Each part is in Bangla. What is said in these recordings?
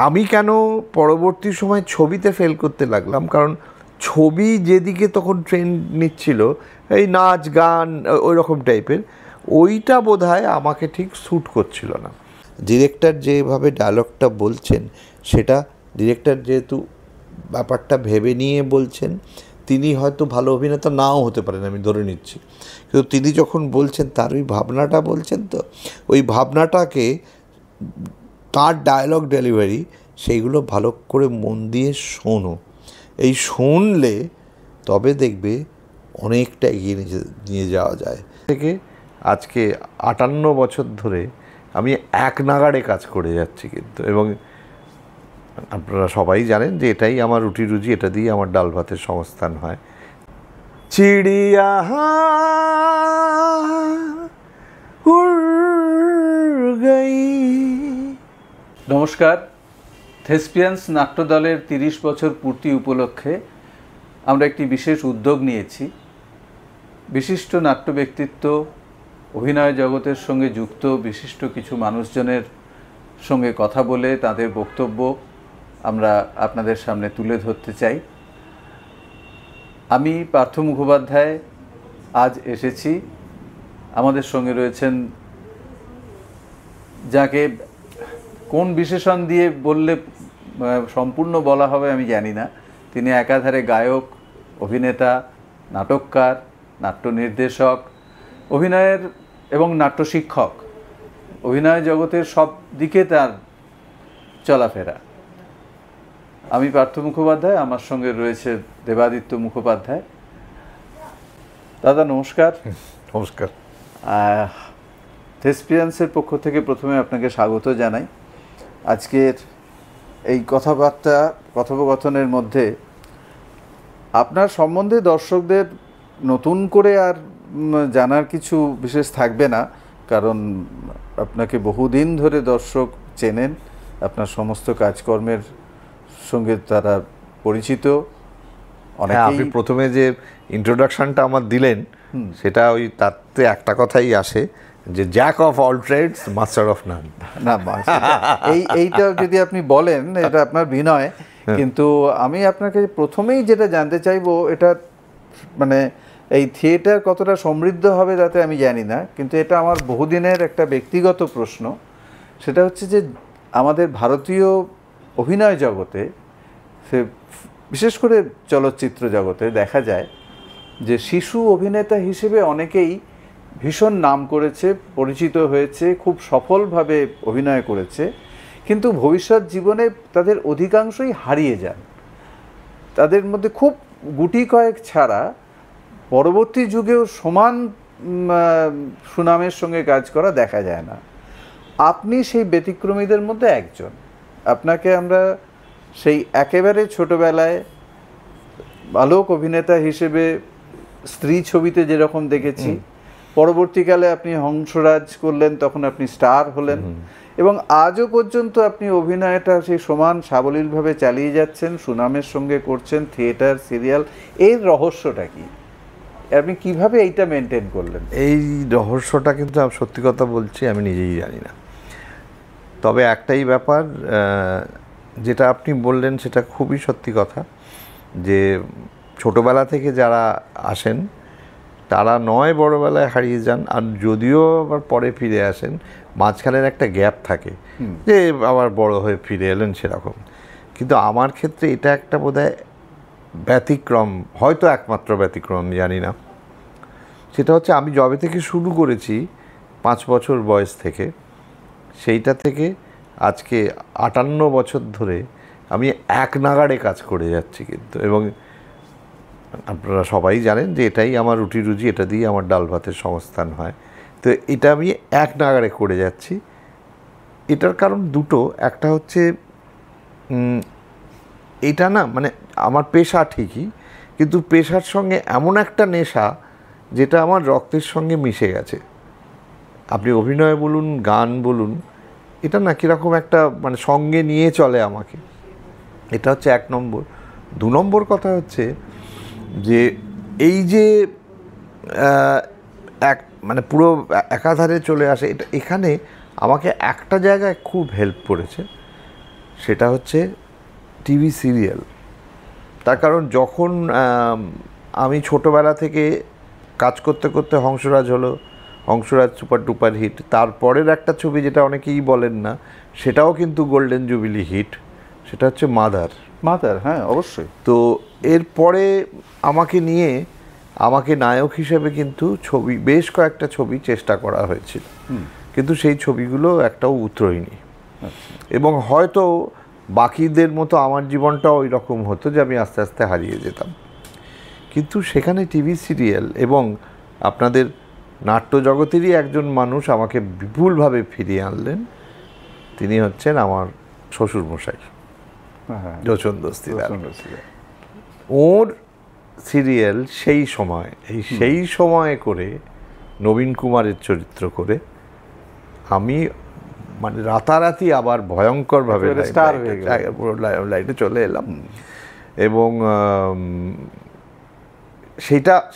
আমি কেন পরবর্তী সময় ছবিতে ফেল করতে লাগলাম, কারণ ছবি যেদিকে তখন ট্রেন্ড নিচ্ছিল, এই নাচ গান ওই রকম টাইপের, ওইটা বোধহয় আমাকে ঠিক স্যুট করছিল না। ডিরেক্টর যেভাবে ডায়লগটা বলছেন, সেটা ডিরেক্টর যেহেতু ব্যাপারটা ভেবে নিয়ে বলছেন, তিনি হয়তো ভালো অভিনেতা নাও হতে পারেন, আমি ধরে নিচ্ছি, কিন্তু তিনি যখন বলছেন তার ওই ভাবনাটা বলছেন, তো ওই ভাবনাটাকে, তার ডায়লগ ডেলিভারি, সেইগুলো ভালো করে মন দিয়ে শোনো। এই শুনলে তবে দেখবে অনেকটা এগিয়ে নিয়ে যাওয়া যায়। থেকে আজকে 58 বছর ধরে আমি এক নাগাড়ে কাজ করে যাচ্ছি কিন্তু, এবং আপনারা সবাই জানেন যে এটাই আমার রুটি রুজি, এটা দিয়ে আমার ডাল ভাতের সংস্থান হয়। চিড়িয়া উড় গই। নমস্কার। থেসপিয়ান্স নাট্যদলের 30 বছর পূর্তি উপলক্ষে আমরা একটি বিশেষ উদ্যোগ নিয়েছি। বিশিষ্ট নাট্য ব্যক্তিত্ব, অভিনয় জগতের সঙ্গে যুক্ত বিশিষ্ট কিছু মানুষজনের সঙ্গে কথা বলে তাদের বক্তব্য আমরা আপনাদের সামনে তুলে ধরতে চাই। আমি পার্থ মুখোপাধ্যায় আজ এসেছি। আমাদের সঙ্গে রয়েছেন, যাকে কোন বিশেষণ দিয়ে বললে সম্পূর্ণ বলা হবে আমি জানি না। তিনি একাধারে গায়ক, অভিনেতা, নাটককার, নাট্য নির্দেশক, অভিনয়ের এবং নাট্য শিক্ষক। অভিনয় জগতের সব দিকে তার চলাফেরা। আমি পার্থ মুখোপাধ্যায়, আমার সঙ্গে রয়েছে দেবাদিত্য মুখোপাধ্যায়। দাদা নমস্কার। নমস্কার। থেসপিয়ান্সের পক্ষ থেকে প্রথমে আপনাকে স্বাগত জানাই। আজকের এই কথোপকথনের মধ্যে আপনার সম্বন্ধে দর্শকদের নতুন করে আর জানার কিছু বিশেষ থাকবে না, কারণ আপনাকে বহুদিন ধরে দর্শক চেনেন, আপনার সমস্ত কাজকর্মের সঙ্গে তারা পরিচিত। আপনি প্রথমে যে ইন্ট্রোডাকশনটা আমার দিলেন, সেটা ওই তাতে একটা কথাই আসে যে jack of all trades master of none. না, এইটা যদি আপনি বলেন, এটা আপনার বিনয়। কিন্তু আমি আপনাকে প্রথমেই যেটা জানতে চাইবো, এটা মানে এই থিয়েটার কতটা সমৃদ্ধ হবে তাতে আমি জানি না, কিন্তু এটা আমার বহুদিনের একটা ব্যক্তিগত প্রশ্ন। সেটা হচ্ছে যে আমাদের ভারতীয় অভিনয় জগতে, সে বিশেষ করে চলচ্চিত্র জগতে দেখা যায় যে শিশু অভিনেতা হিসেবে অনেকেই ভীষণ নাম করেছে, পরিচিত হয়েছে, খুব সফলভাবে অভিনয় করেছে, কিন্তু ভবিষ্যৎ জীবনে তাদের অধিকাংশই হারিয়ে যান। তাদের মধ্যে খুব গুটি কয়েক ছাড়া পরবর্তী যুগেও সমান সুনামের সঙ্গে কাজ করা দেখা যায় না। আপনি সেই ব্যতিক্রমীদের মধ্যে একজন। আপনাকে আমরা সেই একেবারে ছোটবেলায় বালক অভিনেতা হিসেবে স্ত্রী ছবিতে যেরকম দেখেছি, পরবর্তীকালে আপনি হংসরাজ করলেন, তখন আপনি স্টার হলেন, এবং আজও পর্যন্ত আপনি অভিনয়টা সেই সমান সাবলীলভাবে চালিয়ে যাচ্ছেন, সুনামের সঙ্গে করছেন, থিয়েটার, সিরিয়াল। এর রহস্যটা কি? আপনি কিভাবে এইটা মেনটেন করলেন? এই রহস্যটা কিন্তু আমি সত্যি কথা বলছি, আমি নিজেই জানি না। তবে একটাই ব্যাপার, যেটা আপনি বললেন সেটা খুবই সত্যি কথা, যে ছোটোবেলা থেকে যারা আসেন তারা নয় বড়োবেলায় হারিয়ে যান, আর যদিও আবার পরে ফিরে আসেন, মাঝখানের একটা গ্যাপ থাকে যে আবার বড় হয়ে ফিরে এলেন সেরকম। কিন্তু আমার ক্ষেত্রে এটা একটা বোধহয় ব্যতিক্রম, হয়তো একমাত্র ব্যতিক্রম, জানি না। সেটা হচ্ছে আমি যবে থেকে শুরু করেছি 5 বছর বয়স থেকে, সেইটা থেকে আজকে 58 বছর ধরে আমি এক নাগাড়ে কাজ করে যাচ্ছি কিন্তু, এবং আপনারা সবাই জানেন যে এটাই আমার রুটি রুজি, এটা দিয়ে আমার ডাল ভাতের সংস্থান হয়। তো এটা আমি এক নাগাড়ে করে যাচ্ছি। এটার কারণ দুটো। একটা হচ্ছে এটা না, মানে আমার পেশা ঠিকই, কিন্তু পেশার সঙ্গে এমন একটা নেশা যেটা আমার রক্তের সঙ্গে মিশে গেছে। আপনি অভিনয় বলুন, গান বলুন, এটা না কীরকম একটা মানে সঙ্গে নিয়ে চলে আমাকে। এটা হচ্ছে 1 নম্বর। 2 নম্বর কথা হচ্ছে যে এই যে মানে পুরো একাধারে চলে আসে, এটা এখানে আমাকে একটা জায়গায় খুব হেল্প করেছে। সেটা হচ্ছে টিভি সিরিয়াল। তার কারণ যখন আমি ছোটোবেলা থেকে কাজ করতে করতে হংসরাজ হলো, হংসরাজ সুপার ডুপার হিট, তারপরের একটা ছবি যেটা অনেকেই বলেন না, সেটাও কিন্তু গোল্ডেন জুবিলি হিট, সেটা হচ্ছে মাদার। মাদার, হ্যাঁ অবশ্যই। তো এরপরে আমাকে নিয়ে আমাকে নায়ক হিসেবে কিন্তু ছবি, বেশ কয়েকটা ছবি চেষ্টা করা হয়েছিল, কিন্তু সেই ছবিগুলো একটাও উত্তরহীনী। এবং হয়তো বাকিদের মতো আমার জীবনটাও ওই রকম হতো যে আমি আস্তে আস্তে হারিয়ে যেতাম। কিন্তু সেখানে টিভি সিরিয়াল এবং আপনাদের নাট্য জগতেরই একজন মানুষ আমাকে বিপুলভাবে ফিরিয়ে আনলেন। তিনি হচ্ছেন আমার শ্বশুরমশাই, যোচন দস্তিদার। ওর সিরিয়াল সেই সময় করে নবীন কুমারের চরিত্র করে আমি মানে রাতারাতি আবার ভয়ঙ্করভাবে লাইটে চলে এলাম। এবং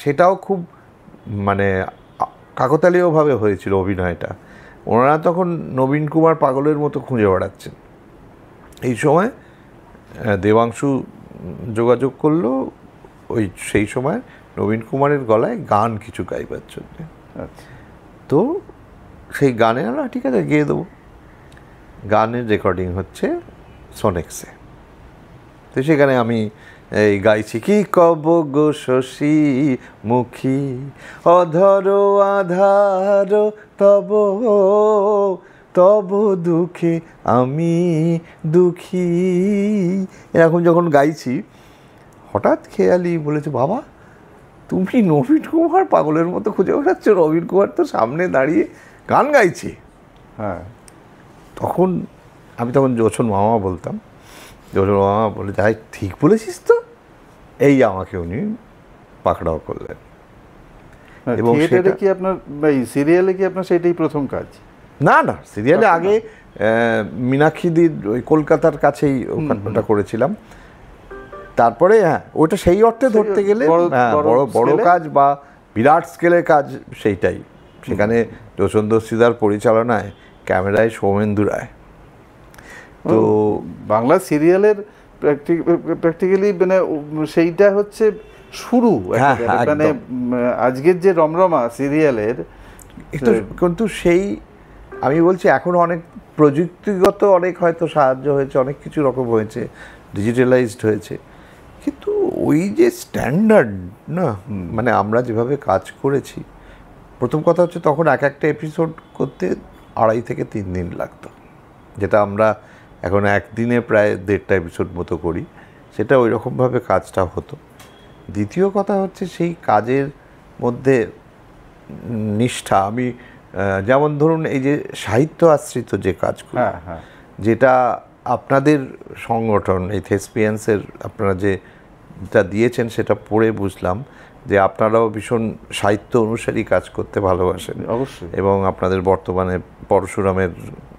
সেটাও খুব মানে কাকতালীয়ভাবে হয়েছিল অভিনয়টা। ওনারা তখন নবীন কুমার পাগলের মতো খুঁজে বেড়াচ্ছেন। এই সময় দেবাংশু যোগাযোগ করলো সেই সময় নবীন কুমারের গলায় গান কিছু গাইবার জন্য। তো সেই গানে আমরা ঠিক আছে গেয়ে দেবো। গানের রেকর্ডিং হচ্ছে সোনেক্সে। তো সেখানে আমি এই গাইছি, কি কব গো শশী মুখী অধর আধার তব তব দুঃখে আমি দুঃখী, এরকম যখন গাইছি হঠাৎ খেয়ালি বলেছে, বাবা তুমি নবীন কুমার পাগলের মতো খুঁজে বেড়াচ্ছ, নবীন কুমার তো সামনে দাঁড়িয়ে গান গাইছে। হ্যাঁ, আমি তখন যোচন মামা বলতাম। যোচন মামা বলে, যাই ঠিক বলেছিস তো, এই আমাকে উনি পাকড়াও করলেন। এবং সেটা কি আপনার সিরিয়ালে কি আপনার সেটাই প্রথম কাজ? না না, সিরিয়ালে আগে মীনাক্ষীদির ওই কলকাতার কাছেই ওটা করেছিলাম। তারপরে হ্যাঁ, ওটা সেই অর্থে ধরতে গেলে বড় বড় কাজ বা বিরাট স্কেলের কাজ সেইটাই। সেখানে যোচন দস্তিদার পরিচালনায়, ক্যামেরায় সৌমেন্দু রায়। তো বাংলা সিরিয়ালের প্র্যাকটিক্যালি মানে সেইটা হচ্ছে শুরু। মানে আজকের যে রমরমা সিরিয়ালের, কিন্তু সেই আমি বলছি এখন অনেক প্রযুক্তিগত অনেক হয়তো সাহায্য হয়েছে, অনেক কিছু রকম হয়েছে, ডিজিটালাইজড হয়েছে, কিন্তু ওই যে স্ট্যান্ডার্ড না, মানে আমরা যেভাবে কাজ করেছি, প্রথম কথা হচ্ছে তখন এক একটা এপিসোড করতে 2.5 থেকে 3 দিন লাগতো, যেটা আমরা এখন একদিনে প্রায় 1.5টা এপিসোড মতো করি। সেটা ওই রকমভাবে কাজটা হতো। দ্বিতীয় কথা হচ্ছে সেই কাজের মধ্যে নিষ্ঠা। আমি যেমন ধরুন এই যে সাহিত্য আশ্রিত যে কাজগুলো, যেটা আপনাদের সংগঠন এই থেসপিয়ান্সের আপনারা যেটা দিয়েছেন, সেটা পড়ে বুঝলাম যে আপনারাও ভীষণ সাহিত্য অনুসারী কাজ করতে ভালোবাসেন। অবশ্যই। এবং আপনাদের বর্তমানে পরশুরামের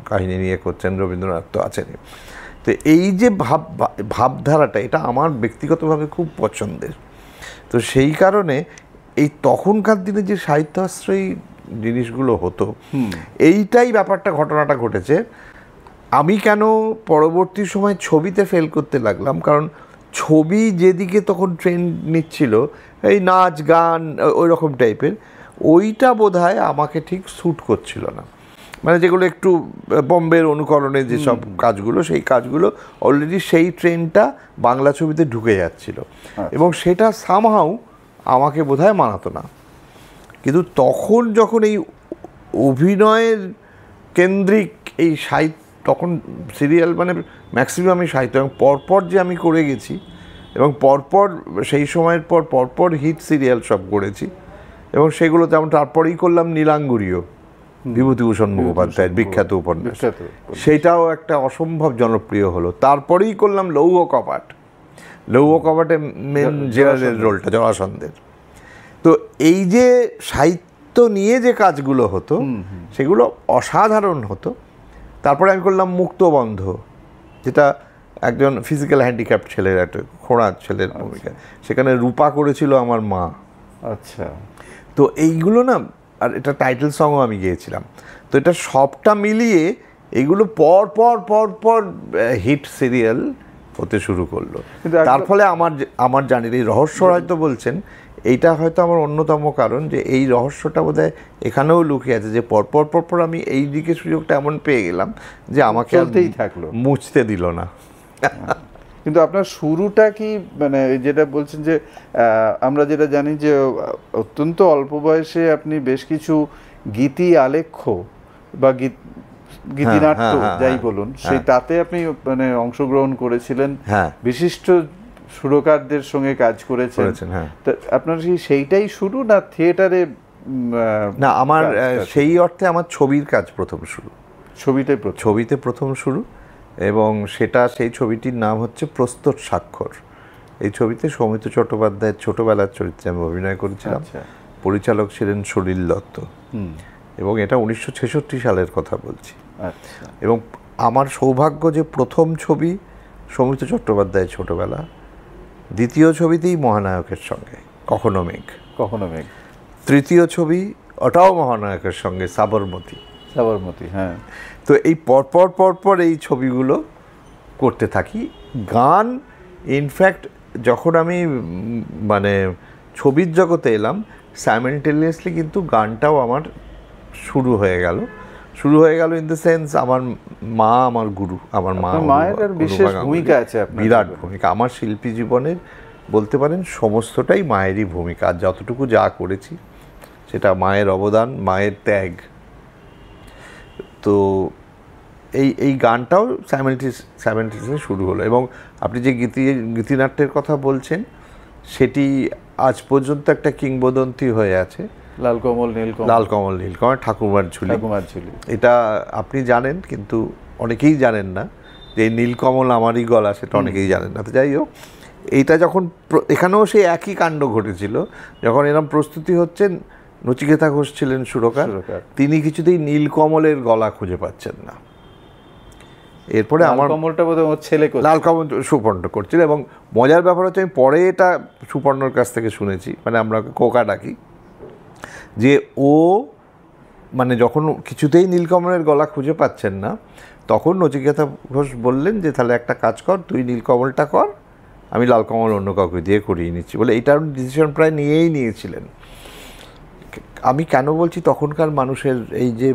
কাহিনী নিয়ে করছেন, রবীন্দ্রনাথ তো আছেনই। তো এই যে ভাবধারাটা, এটা আমার ব্যক্তিগতভাবে খুব পছন্দের। তো সেই কারণে এই তখনকার দিনে যে সাহিত্যাশ্রয়ী জিনিসগুলো হতো, এইটাই ব্যাপারটা, ঘটনাটা ঘটেছে। আমি কেন পরবর্তী সময় ছবিতে ফেল করতে লাগলাম, কারণ ছবি যেদিকে তখন ট্রেন্ড নিচ্ছিল, এই নাচ গান ওই রকম টাইপের, ওইটা বোধহয় আমাকে ঠিক স্যুট করছিল না। মানে যেগুলো একটু বম্বের অনুকরণে যেসব কাজগুলো, সেই কাজগুলো অলরেডি সেই ট্রেন্ডটা বাংলা ছবিতে ঢুকে যাচ্ছিল, এবং সেটা সামহাউ আমাকে বোধহয় মানাতো না। কিন্তু তখন যখন এই অভিনয়ের কেন্দ্রিক এই সাহিত্য, তখন সিরিয়াল মানে ম্যাক্সিমামই সাহিত্য, এবং পরপর যে আমি করে গেছি, এবং পরপর সেই সময়ের পর পরপর হিট সিরিয়াল সব করেছি, এবং সেগুলো যেমন তারপরেই করলাম নীলাঙ্গুরীও, বিভূতিভূষণ মুখোপাধ্যায়ের বিখ্যাত উপন্যাস, সেটাও একটা অসম্ভব জনপ্রিয় হলো। তারপরেই করলাম লৌহ কপাট, লৌহ কপাটে মেন জেনারেল রোলটা জরাসন্ধের। তো এই যে সাহিত্য নিয়ে যে কাজগুলো হতো, সেগুলো অসাধারণ হতো। তারপরে আমি করলাম মুক্তবন্ধ, যেটা একজন ফিজিক্যাল হ্যান্ডিক্যাপ্ট ছেলের, একটা খোঁড়া ছেলের ভূমিকা, সেখানে রূপা করেছিল আমার মা। আচ্ছা। তো এইগুলো না, আর এটা টাইটেল সংও আমি গিয়েছিলাম। তো এটা সবটা মিলিয়ে এগুলো পর পর পর পর হিট সিরিয়াল হতে শুরু করলো। তার ফলে আমার জানি এই রহস্য হয়তো বলছেন, এইটা হয়তো আমার অন্যতম কারণ যে এই রহস্যটা বোধহয় এখানেও লুকিয়ে আছে, যে পরপর পরপর আমি এই দিকে সুযোগটা এমন পেয়ে গেলাম যে আমাকে চলতেই থাকলো, মুছতে দিল না। কিন্তু আপনার শুরুটা কি, মানে যেটা বলছেন যে আমরা যেটা জানি যে অত্যন্ত অল্প বয়সে আপনি বেশ কিছু গীতি আলেখ্য বা গীতিনাট্য যাই বলুন, সেই তাতে আপনি মানে অংশগ্রহণ করেছিলেন, বিশিষ্ট সুরকারদের সঙ্গে কাজ করেছেন। আপনার সেইটাই শুরু না থিয়েটারে? না, আমার সেই অর্থে আমার ছবির কাজ প্রথম শুরু, ছবিতে প্রথম শুরু। এবং সেই ছবিটির নাম হচ্ছে প্রস্তর স্বাক্ষর। এই ছবিতে সৌমিত্র চট্টোপাধ্যায়ের ছোটবেলার চরিত্রে আমি অভিনয় করেছিলাম। পরিচালক ছিলেন সলিল দত্ত, এবং এটা 1966 সালের কথা বলছি। এবং আমার সৌভাগ্য যে প্রথম ছবি সৌমিত্র চট্টোপাধ্যায়ের ছোটবেলা, দ্বিতীয় ছবিতেই মহানায়কের সঙ্গে কখনো মেঘ, তৃতীয় ছবি ওটাও মহানায়কের সঙ্গে সাবরমতি। হ্যাঁ। তো এই পরপর এই ছবিগুলো করতে থাকি। গান ইনফ্যাক্ট যখন আমি মানে ছবির জগতে এলাম, সাইমেলটেনিয়াসলি কিন্তু গানটাও আমার শুরু হয়ে গেল ইন দ্য সেন্স আমার মা আমার গুরু, আমার মায়ের বিশেষ ভূমিকা আছে, বিরাট ভূমিকা আমার শিল্পী জীবনের, বলতে পারেন সমস্তটাই মায়েরই ভূমিকা। আর যতটুকু যা করেছি সেটা মায়ের অবদান, মায়ের ত্যাগ। তো এই গানটাও সাইমেলটেনিয়াসলি শুরু হলো। এবং আপনি যে গীতিনাট্যের কথা বলছেন, সেটি আজ পর্যন্ত একটা কিংবদন্তি হয়ে আছে, লাল কমল নীলকমল ঠাকুমার ঝুলি। এটা আপনি জানেন, কিন্তু অনেকেই জানেন না যে নীলকমল আমারই গলা, সেটা অনেকেই জানেন না। তো যাই হোক, এইটা যখন এখানেও সেই একই কাণ্ড ঘটেছিল। যখন এরকম প্রস্তুতি হচ্ছে, নচিকেতা ঘোষ ছিলেন সুরকার, তিনি কিছুতেই নীলকমলের গলা খুঁজে পাচ্ছেন না। এরপরে আমার লাল কমল সুপর্ণ করছিল। এবং মজার ব্যাপার হচ্ছে, আমি পরে এটা সুপর্ণর কাছ থেকে শুনেছি, মানে আমরা কোকা ডাকি, যে ও মানে যখন কিছুতেই নীলকমলের গলা খুঁজে পাচ্ছেন না, তখন নচিকেতা ঘোষ বললেন যে তাহলে একটা কাজ কর, তুই নীলকমলটা কর, আমি লাল কমল অন্য কাউকে দিয়ে করিয়ে নিচ্ছি বলে এইটার ডিসিশন প্রায় নিয়েই নিয়েছিলেন। আমি কেন বলছি তখনকার মানুষের এই যে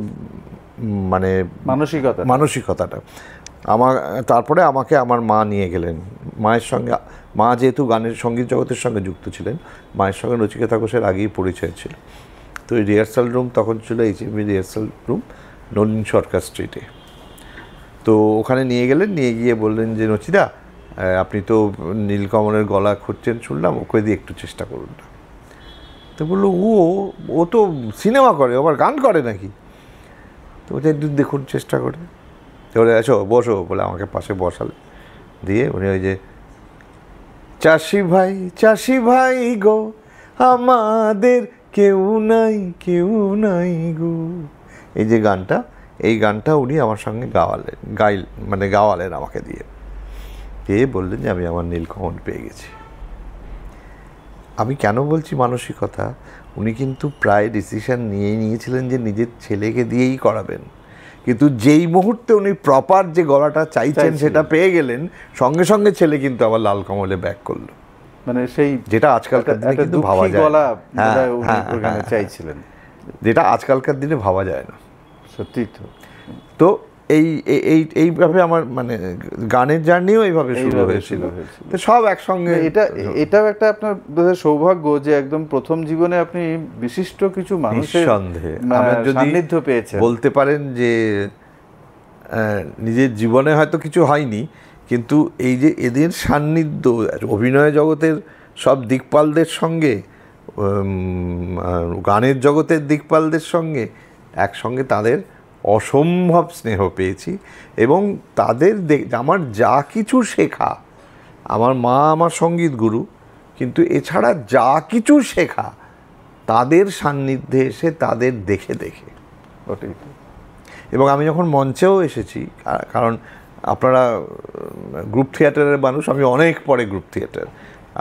মানে মানসিকতাটা, তারপরে আমাকে আমার মা নিয়ে গেলেন মায়ের সঙ্গে। মা যেহেতু গানের সঙ্গীত জগতের সঙ্গে যুক্ত ছিলেন, মায়ের সঙ্গে নচিকেতা ঘোষের আগেই পরিচয় ছিল। তো এই রিহার্সাল রুম তখন ছিল HMV রিহার্সাল রুম, নলিন সরকার স্ট্রিটে। তো ওখানে নিয়ে গেলেন, নিয়ে গিয়ে বললেন যে নচিদা, আপনি তো নীলকমলের গলা খুঁজছেন শুনলাম, ওকে দিয়ে একটু চেষ্টা করুন না। তো বললো, ও তো সিনেমা করে, আবার গান করে নাকি? তো ওটা একটু দেখুন চেষ্টা করে। তো বলে, আছো বসো বলে আমাকে পাশে বসালে, দিয়ে উনি ওই যে চাষি ভাই গো আমাদের কেউ নাই গো, এই যে গানটা, এই গানটা উনি আমার সঙ্গে গাওয়ালেন আমাকে দিয়ে বললেন যে আমি আমার নীলকমল পেয়ে গেছি। আমি কেন বলছি মানসিকতা, উনি কিন্তু প্রায় ডিসিশন নিয়েছিলেন যে নিজের ছেলেকে দিয়েই করাবেন, কিন্তু যেই মুহূর্তে উনি প্রপার যে গলাটা চাইছেন সেটা পেয়ে গেলেন, সঙ্গে সঙ্গে ছেলে কিন্তু আবার লাল কমলে ব্যাক করলো। মানে সেই যেটা আজকালকার দিনে কিন্তু ভাবা যায় না, চাইছিলেন, যেটা আজকালকার দিনে ভাবা যায় না, সত্যি তো। তো এইভাবে আমার মানে গানের জার্নিও এইভাবে শুরু হয়েছিল। তো সব একসঙ্গে। এটাও একটা আপনার বোধহয় সৌভাগ্য যে একদম প্রথম জীবনে আপনি বিশিষ্ট কিছু মানুষের সান্নিধ্য পেয়েছেন। বলতে পারেন যে নিজের জীবনে হয়তো কিছু হয়নি, কিন্তু এই যে এদের সান্নিধ্য অভিনয় জগতের সব দিকপালদের সঙ্গে, গানের জগতের দিকপালদের সঙ্গে একসঙ্গে তাদের অসম্ভব স্নেহ পেয়েছি। এবং তাদের আমার যা কিছু শেখা, আমার মা আমার সঙ্গীত গুরু, কিন্তু এছাড়া যা কিছু শেখা তাদের সান্নিধ্যে এসে, তাদের দেখে ওটাই। এবং আমি যখন মঞ্চেও এসেছি, কারণ আপনারা গ্রুপ থিয়েটারের মানুষ, আমি অনেক পরে গ্রুপ থিয়েটার,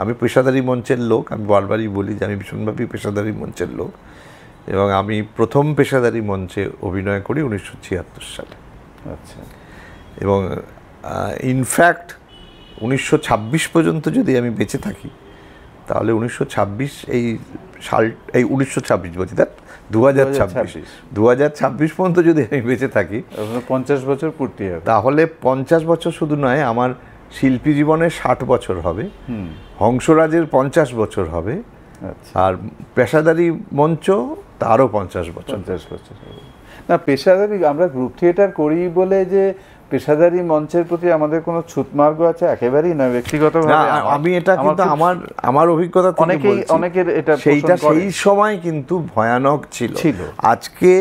আমি পেশাদারি মঞ্চের লোক। আমি বারবারই বলি যে আমি ভীষণভাবেই পেশাদারি মঞ্চের লোক, এবং আমি প্রথম পেশাদারি মঞ্চে অভিনয় করি 1976 সালে। আচ্ছা। এবং ইনফ্যাক্ট 1926 পর্যন্ত যদি আমি বেঁচে থাকি, তাহলে 1926 এই সাল, এই 1926 বলছি, দ্যাট 2026 পর্যন্ত যদি আমি বেঁচে থাকি, 50 বছর পূর্তি হবে, তাহলে 50 বছর শুধু নয়, আমার শিল্পী জীবনে 60 বছর হবে, হংসরাজের 50 বছর হবে, আর পেশাদারি মঞ্চ তারও 50 বছর। না, পেশাদারি আমরা গ্রুপ থিয়েটার করি বলে যে পেশাদারি মঞ্চের প্রতি আমাদের কোনো ছুতমার্গ আছে, একেবারেই নয়। ব্যক্তিগতভাবে আমি এটা কিন্তু আমার অভিজ্ঞতা থেকে বলছি, অনেকের এটা সেইটা সেই সময় কিন্তু ভয়ানক ছিল। আজকে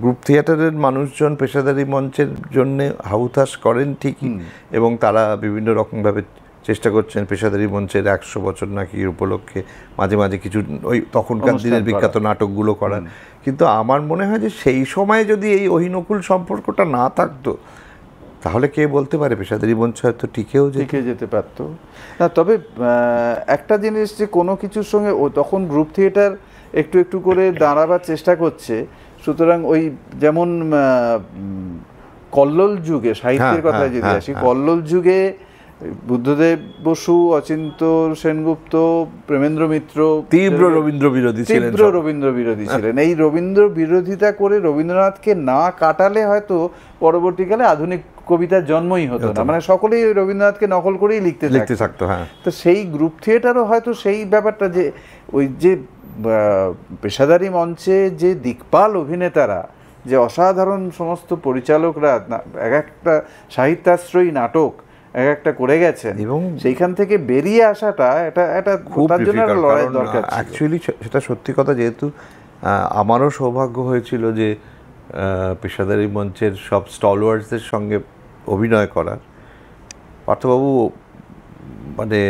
গ্রুপ থিয়েটারের মানুষজন পেশাদারি মঞ্চের জন্য হাউতাস করেন ঠিকই, এবং তারা বিভিন্ন রকমভাবে চেষ্টা করছেন পেশাদারি মঞ্চের 100 বছর নাকি উপলক্ষে মাঝে মাঝে কিছু ওই তখনকার দিনের বিখ্যাত নাটকগুলো করার। কিন্তু আমার মনে হয় যে সেই সময় যদি এই অহিনকুল সম্পর্কটা না থাকতো, তাহলে কে বলতে পারে পেশাদারি মঞ্চ হয়তো টিকে যেতে পারতো না। তবে একটা জিনিস, যে কোনো কিছুর সঙ্গে তখন গ্রুপ থিয়েটার একটু একটু করে দাঁড়াবার চেষ্টা করছে, সুতরাং ওই যেমন কল্লোল যুগে, সাহিত্যের কথায় যদি আসি, কল্লোল যুগে বুদ্ধদেব বসু, অচিন্ত সেনগুপ্ত, প্রেমেন্দ্র মিত্র তীব্র রবীন্দ্র বিরোধী ছিলেন। এই রবীন্দ্র বিরোধিতা করে রবীন্দ্রনাথকে না কাটালে হয়তো পরবর্তীকালে আধুনিক কবিতার জন্মই হতো না। মানে সকলেই রবীন্দ্রনাথকে নকল করেই লিখতে থাকতো। তো সেই গ্রুপ থিয়েটারও হয়তো সেই ব্যাপারটা, যে ওই যে পেশাদারি মঞ্চে যে দিকপাল অভিনেতারা, যে অসাধারণ সমস্ত পরিচালকরা এক একটা সাহিত্যাশ্রয়ী নাটক এক একটা করে গেছেন, এবং সেইখান থেকে বেরিয়ে আসাটা এটা খুব লড়াই দরকার। অ্যাকচুয়ালি সেটা সত্যি কথা, যেহেতু আমারও সৌভাগ্য হয়েছিল যে পেশাদারি মঞ্চের সব স্টলওয়ার্ডসদের সঙ্গে অভিনয় করার। পার্থবাবু মানে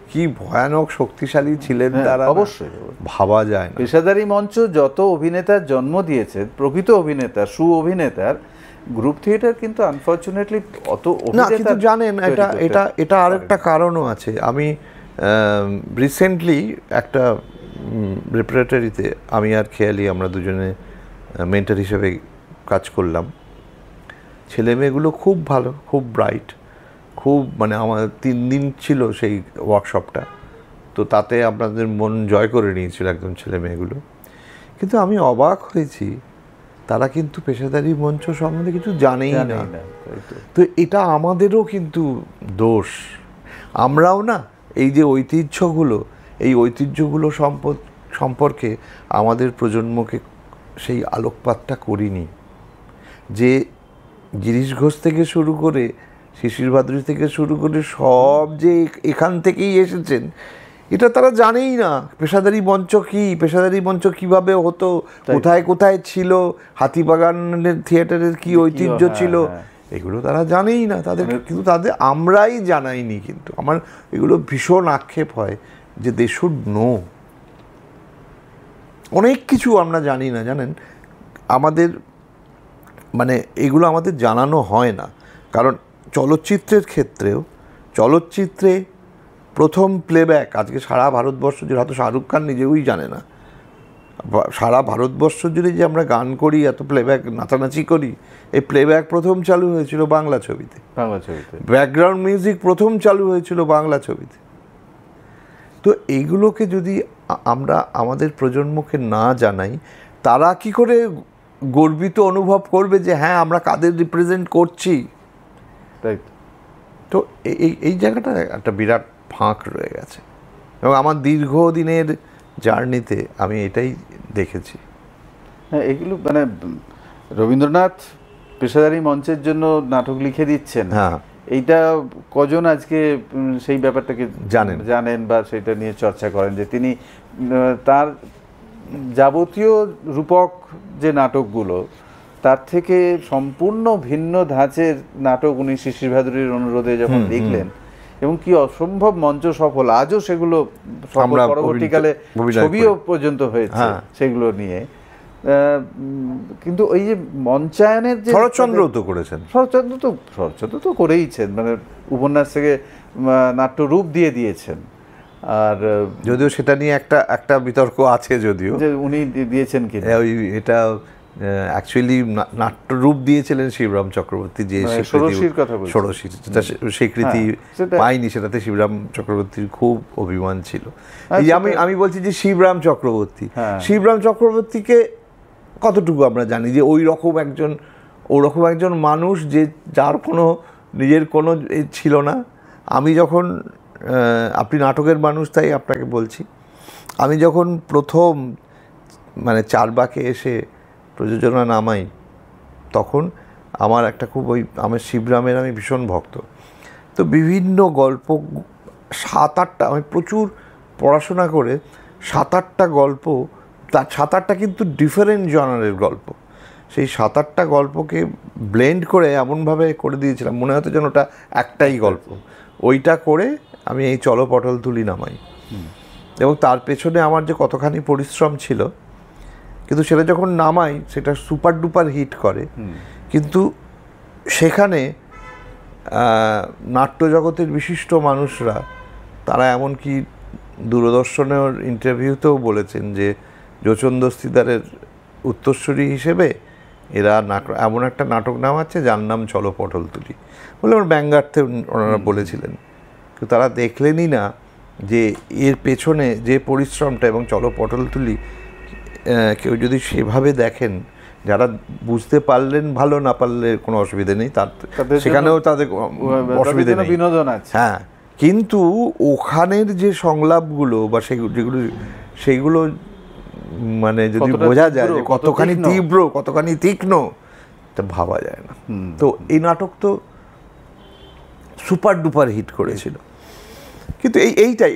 কি ভয়ানক শক্তিশালী ছিলেন তারা, অবশ্যই ভাবা যায় না। পেশাদারি মঞ্চ যত অভিনেতার জন্ম দিয়েছে, প্রকৃত অভিনেতা, অভিনেতার, গ্রুপ থিয়েটার কিন্তু আনফরচুনেটলি অত না। কিন্তু জানেন, এটা আরেকটা কারণও আছে। আমি রিসেন্টলি একটা রেপারেটরিতে আমি আর খেয়ালি আমরা দুজনে মেন্টর হিসেবে কাজ করলাম। ছেলে মেয়েগুলো খুব ভালো, খুব ব্রাইট, খুব মানে আমার 3 দিন ছিল সেই ওয়ার্কশপটা, তো তাতে আপনাদের মন জয় করে নিয়েছিল একদম ছেলে মেয়েগুলো। কিন্তু আমি অবাক হয়েছি, তারা কিন্তু পেশাদারি মঞ্চ সম্বন্ধে কিছু জানেই না। তো এটা আমাদেরও কিন্তু দোষ। আমরাও না এই যে ঐতিহ্যগুলো সম্পর্কে আমাদের প্রজন্মকে সেই আলোকপাতটা করিনি। যে গিরিশ ঘোষ থেকে শুরু করে, শিশির ভাদুড়ী থেকে শুরু করে সব যে এখান থেকেই এসেছেন, এটা তারা জানেই না। পেশাদারি মঞ্চ কি, পেশাদারি মঞ্চ কিভাবে হতো, কোথায় কোথায় ছিল, হাতিবাগানের থিয়েটারের কি ঐতিহ্য ছিল, এগুলো তারা জানেই না। কিন্তু আমরাই জানাইনি। কিন্তু আমার এগুলো ভীষণ আক্ষেপ হয় যে দে শুড নো। অনেক কিছু আমরা জানি না, জানেন। আমাদের মানে এগুলো আমাদের জানানো হয় না। কারণ চলচ্চিত্রের ক্ষেত্রেও, চলচ্চিত্রে প্রথম প্লেব্যাক আজকে সারা ভারতবর্ষ জুড়ে, হয়তো শাহরুখ খান নিজেই জানে না, সারা ভারতবর্ষ জুড়ে যে আমরা গান করি, এত প্লেব্যাক নাচানাচি করি, এই প্লেব্যাক প্রথম চালু হয়েছিল বাংলা ছবিতে। ব্যাকগ্রাউন্ড মিউজিক প্রথম চালু হয়েছিল বাংলা ছবিতে। তো এইগুলোকে যদি আমরা আমাদের প্রজন্মকে না জানাই, তারা কি করে গর্বিত অনুভব করবে যে হ্যাঁ আমরা কাদের রিপ্রেজেন্ট করছি? তাই তো এই জায়গাটা একটা বিরাট ফাঁক রয়ে গেছে, এবং আমার দীর্ঘদিনের জার্নিতে আমি এটাই দেখেছি। হ্যাঁ, এগুলো মানে রবীন্দ্রনাথ পেশাদারি মঞ্চের জন্য নাটক লিখে দিচ্ছেন, হ্যাঁ, এইটা কজন আজকে সেই ব্যাপারটাকে জানেন বা সেটা নিয়ে চর্চা করেন, যে তিনি তার যাবতীয় রূপক যে নাটকগুলো, তার থেকে সম্পূর্ণ ভিন্ন ধাঁচের নাটক উনি শিশির ভাদুড়ীর অনুরোধে যখন লিখলেন, এবং কি অসম্ভব মঞ্চ সফল, আজও সেগুলো পরবর্তীকালে ছবিও পর্যন্ত হয়েছে সেগুলো নিয়ে। কিন্তু ওই যে মঞ্চায়নের যে শরৎচন্দ্র তো করেছেন, শরৎচন্দ্র তো করেইছেন, মানে উপন্যাস থেকে নাট্যরূপ দিয়ে দিয়েছেন। আর যদিও সেটা নিয়ে একটা বিতর্ক আছে, যদিও যে উনি দিয়েছেন কি ওই এটা অ্যাকচুয়ালি নাট্যরূপ দিয়েছিলেন শিবরাম চক্রবর্তী, যে ষোড়শীর কথা বলছি। ষোড়শী, যেটা স্বীকৃতি সেটা- পাইনি, সেটাতে শিবরাম চক্রবর্তীর খুব অভিমান ছিল। এই যে আমি বলছি যে শিবরাম চক্রবর্তী, শিবরাম চক্রবর্তীকে কতটুকু আমরা জানি যে ওরকম একজন মানুষ, যে যার কোনো নিজের কোনো ছিল না। আমি যখন আপনি নাটকের মানুষ তাই আপনাকে বলছি, আমি যখন প্রথম মানে চারবাকে এসে প্রযোজনা নামাই, তখন আমার একটা খুব আমার শিবরামের আমি ভীষণ ভক্ত। তো বিভিন্ন গল্প 7-8টা, আমি প্রচুর পড়াশোনা করে 7-8টা গল্প, তার 7-8টা কিন্তু ডিফারেন্ট জনারের গল্প, সেই 7-8টা গল্পকে ব্লেন্ড করে এমনভাবে করে দিয়েছিলাম মনে হতো যেন ওটা একটাই গল্প। ওইটা করে আমি এই চলো পটল তুলি নামাই, এবং তার পেছনে আমার যে কতখানি পরিশ্রম ছিল, কিন্তু সেটা যখন নামাই সেটা সুপার ডুপার হিট করে। কিন্তু সেখানে নাট্যজগতের বিশিষ্ট মানুষরা, তারা এমনকি দূরদর্শনের ইন্টারভিউতেও বলেছেন যে যোচন দস্তিদারের উত্তরসূরি হিসেবে এরা এমন একটা নাটক নামাচ্ছে যার নাম চলো পটল তুলি বলে, আমার ব্যঙ্গার্থে ওনারা বলেছিলেন। কিন্তু তারা দেখলেনই না যে এর পেছনে যে পরিশ্রমটা, এবং চলো পটল তুলি কেউ যদি সেভাবে দেখেন, যারা বুঝতে পারলেন ভালো, না পারলে কোনো অসুবিধা নেই, সেখানেও তাদের অসুবিধা নেই, বিনোদন আছে। হ্যাঁ, কিন্তু ওখানের যে সংলাপগুলো বা সেইগুলো মানে যদি বোঝা যায় যে কতখানি তীব্র, কতখানি তীক্ষ্ণ, তা ভাবা যায় না। তো এই নাটক তো সুপার ডুপার হিট করেছিল। কিন্তু এইটাই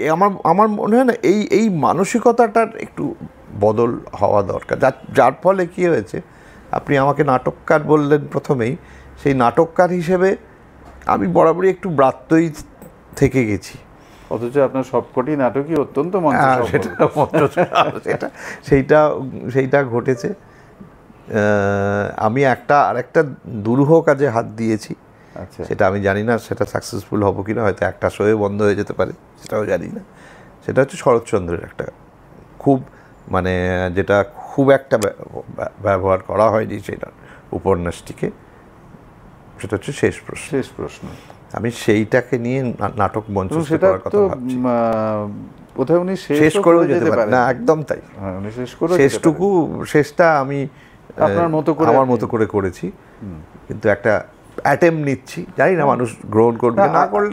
আমার মনে হয় না, এই মানসিকতাটার একটু বদল হওয়া দরকার, যার ফলে কী হয়েছে, আপনি আমাকে নাটককার বললেন প্রথমেই, সেই নাটককার হিসেবে আমি বরাবরই একটু ব্রাত্যই থেকে গেছি, অথচ আপনার সবকটি নাটকই অত্যন্ত সেইটা ঘটেছে। আমি আরেকটা দুরূহ কাজে হাত দিয়েছি, সেটা আমি জানি না সেটা সাকসেসফুল হবো কিনা, হয়তো একটা শোয়ে বন্ধ হয়ে যেতে পারে, সেটাও জানি না। সেটা হচ্ছে শরৎচন্দ্রের একটা খুব মানে যেটা খুব একটা ব্যবহার করা হয়নি সেটা উপন্যাসটিকে, সেটা হচ্ছে শেষ প্রশ্ন। আমি সেইটাকে নিয়ে নাটক মঞ্চস্থ করার কথা ভাবছি। কোথায় উনি শেষ করেও যেতে পারেন না, একদম তাই। শেষটা আমি আমার মতো করে করেছি, কিন্তু একটা অ্যাটেম্প নিচ্ছি, জানি না মানুষ গ্রহণ করবে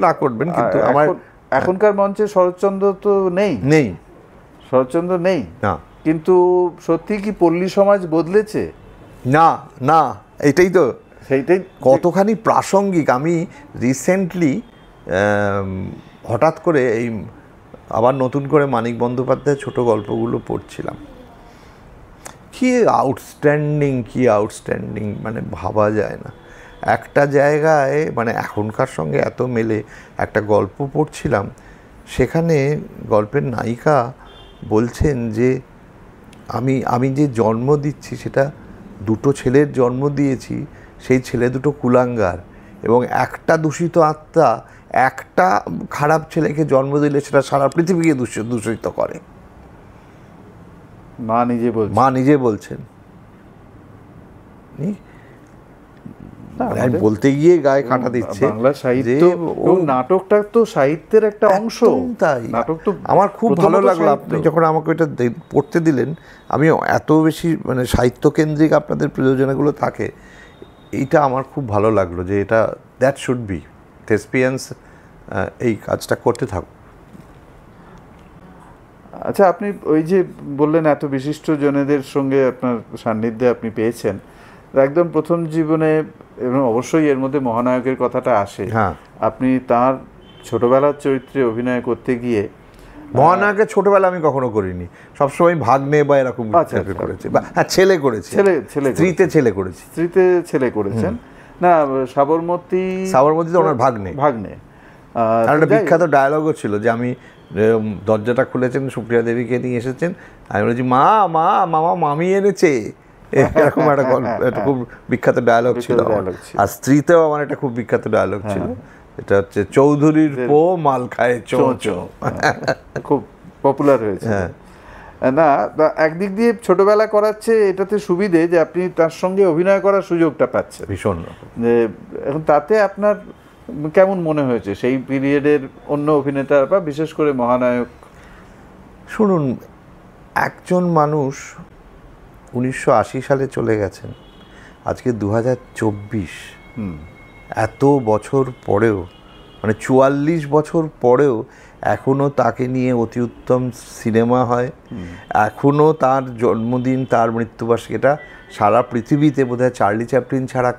না করবেন, কিন্তু আমার এখনকার মঞ্চে শরৎচন্দ্র তো নেই, শরৎচন্দ্র নেই না। কিন্তু সত্যি কি পল্লী সমাজ বদলেছে? না, এইটাই তো, সেইটাই কতখানি প্রাসঙ্গিক। আমি রিসেন্টলি হঠাৎ করে আবার নতুন করে মানিক বন্দ্যোপাধ্যায়ের ছোট গল্পগুলো পড়ছিলাম, কি আউটস্ট্যান্ডিং, মানে ভাবা যায় না। একটা জায়গায় মানে এখনকার সঙ্গে এত মেলে, একটা গল্প পড়ছিলাম, সেখানে গল্পের নায়িকা বলছেন যে আমি যে জন্ম দিচ্ছি সেটা দুটো ছেলের জন্ম দিয়েছি, সেই ছেলে দুটো কুলাঙ্গার, এবং একটা দূষিত আত্মা একটা খারাপ ছেলেকে জন্ম দিলে সেটা সারা পৃথিবীকে দূষিত করে। মা নিজে বলছেন। বলতে গিয়ে গায়ে কাঁটা দিচ্ছে। বাংলা সাহিত্য ও নাটকটা তো সাহিত্যের একটা অংশ, তাই নাটক তো আমার খুব ভালো লাগলো আপনি যখন আমাকে এটা পড়তে দিলেন। আমি এত বেশি মানে সাহিত্যকেন্দ্রিক আপনাদের প্রযোজনাগুলো থাকে, এইটা আমার খুব ভালো লাগলো যে এটা দ্যাট শুড বি থেসপিয়ান্স এই কাজটা করতে থাকুক। আচ্ছা, আপনি ওই যে বললেন এত বিশিষ্ট জনেদের সঙ্গে আপনার সান্নিধ্যে আপনি পেয়েছেন, একদম প্রথম জীবনে, এবং অবশ্যই এর মধ্যে মহানায়কের কথাটা আসে। হ্যাঁ, আপনি তার ছোটবেলার চরিত্রে অভিনয় করতে গিয়ে, মহানায়কের ছোটবেলা আমি কখনো করিনি, সবসময় ভাগ্নে বা এরকম করেছি, বা ছেলে করেছি, স্ত্রীতে ছেলে করেছেন না। সাবরমতীতে ওনার ভাগ্নে একটা বিখ্যাত ডায়লগও ছিল যে আমি দরজাটা খুলেছেন, সুপ্রিয়া দেবীকে নিয়ে এসেছেন, আমি বলেছি মামা মামি এনেছে, এরকম একটা গল্প, একটা খুব বিখ্যাত ডায়লগ ছিল। আর স্ত্রীতেও আমার একটা খুব বিখ্যাত ডায়লগ ছিল, এটা হচ্ছে চৌধুরীর পো মাল খায় চোঁচো, খুব পপুলার হয়েছে। না, একদিক দিয়ে ছোটবেলা করাচ্ছে, এটাতে সুবিধে যে আপনি তার সঙ্গে অভিনয় করার সুযোগটা পাচ্ছেন ভীষণ। যে এখন তাতে আপনার কেমন মনে হয়েছে সেই পিরিয়ডের অন্য অভিনেতা বা বিশেষ করে মহানায়ক? শুনুন, একজন মানুষ 1980 সালে চলে গেছেন, আজকে 2024, এত বছর পরেও, মানে 44 বছর পরেও এখনও তাকে নিয়ে অতি উত্তম সিনেমা হয়, এখনও তার জন্মদিন, তার মৃত্যুবার্ষিকী, এটা সারা পৃথিবীতে বোধহয় চার্লি চ্যাপলিন ছাড়া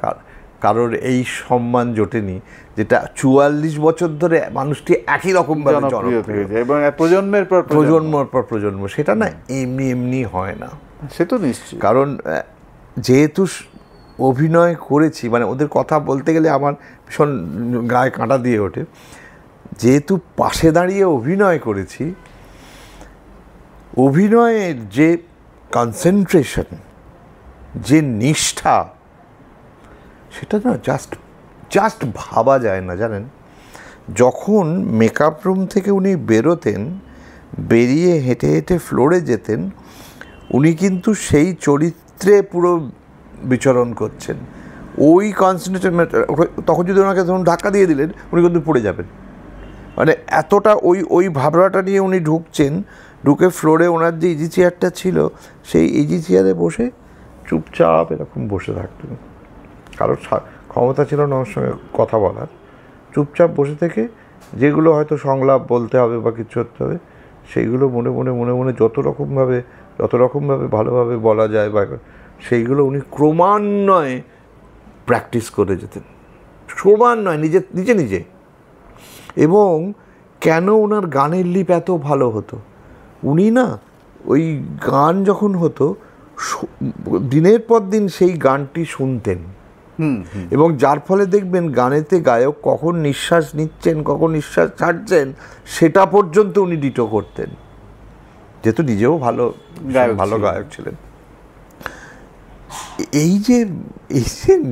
কারোর এই সম্মান জোটেনি, যেটা 44 বছর ধরে মানুষটি একই রকমভাবে জনপ্রিয় এবং প্রজন্মের পর প্রজন্ম। সেটা না এমনি এমনি হয় না, সে তো নিশ্চয়ই। কারণ যেহেতু অভিনয় করেছি, মানে ওদের কথা বলতে গেলে আমার ভীষণ গায়ে কাঁটা দিয়ে ওঠে, যেহেতু পাশে দাঁড়িয়ে অভিনয় করেছি, অভিনয়ের যে কনসেন্ট্রেশন, যে নিষ্ঠা, সেটা না জাস্ট ভাবা যায় না, জানেন। যখন মেকআপ রুম থেকে উনি বেরোতেন, বেরিয়ে হেঁটে হেঁটে ফ্লোরে যেতেন, উনি কিন্তু সেই চরিত্রে পুরো বিচরণ করছেন, ওই কনসেন্ট্রেশন। তখন যদি ওনাকে ধরুন ধাক্কা দিয়ে দিলেন, উনি কিন্তু পড়ে যাবেন, মানে এতটা ওই ভাবনাটা নিয়ে উনি ঢুকছেন। ঢুকে ফ্লোরে ওনার যে ইজি চেয়ারটা ছিল, সেই ইজি চেয়ারে বসে চুপচাপ এরকম বসে থাকতেন। কারোর ক্ষমতা ছিল না ওর সঙ্গে কথা বলার। চুপচাপ বসে থেকে যেগুলো হয়তো সংলাপ বলতে হবে বা কিছু করতে হবে, সেইগুলো মনে মনে যত রকমভাবে ভালোভাবে বলা যায় বা সেইগুলো উনি ক্রমান্বয়ে প্র্যাকটিস করে যেতেন, ক্রমান্বয়ে নিজে। এবং কেন ওনার গানের লিপ এত ভালো হতো, উনি না ওই গান যখন হতো দিনের পর দিন সেই গানটি শুনতেন, এবং যার ফলে দেখবেন গানেতে গায়ক কখন নিঃশ্বাস নিচ্ছেন, কখন নিঃশ্বাস ছাড়ছেন, সেটা পর্যন্ত উনি ডিটো করতেন, যেহেতু নিজেও ভালো গায়ক ছিলেন। এই যে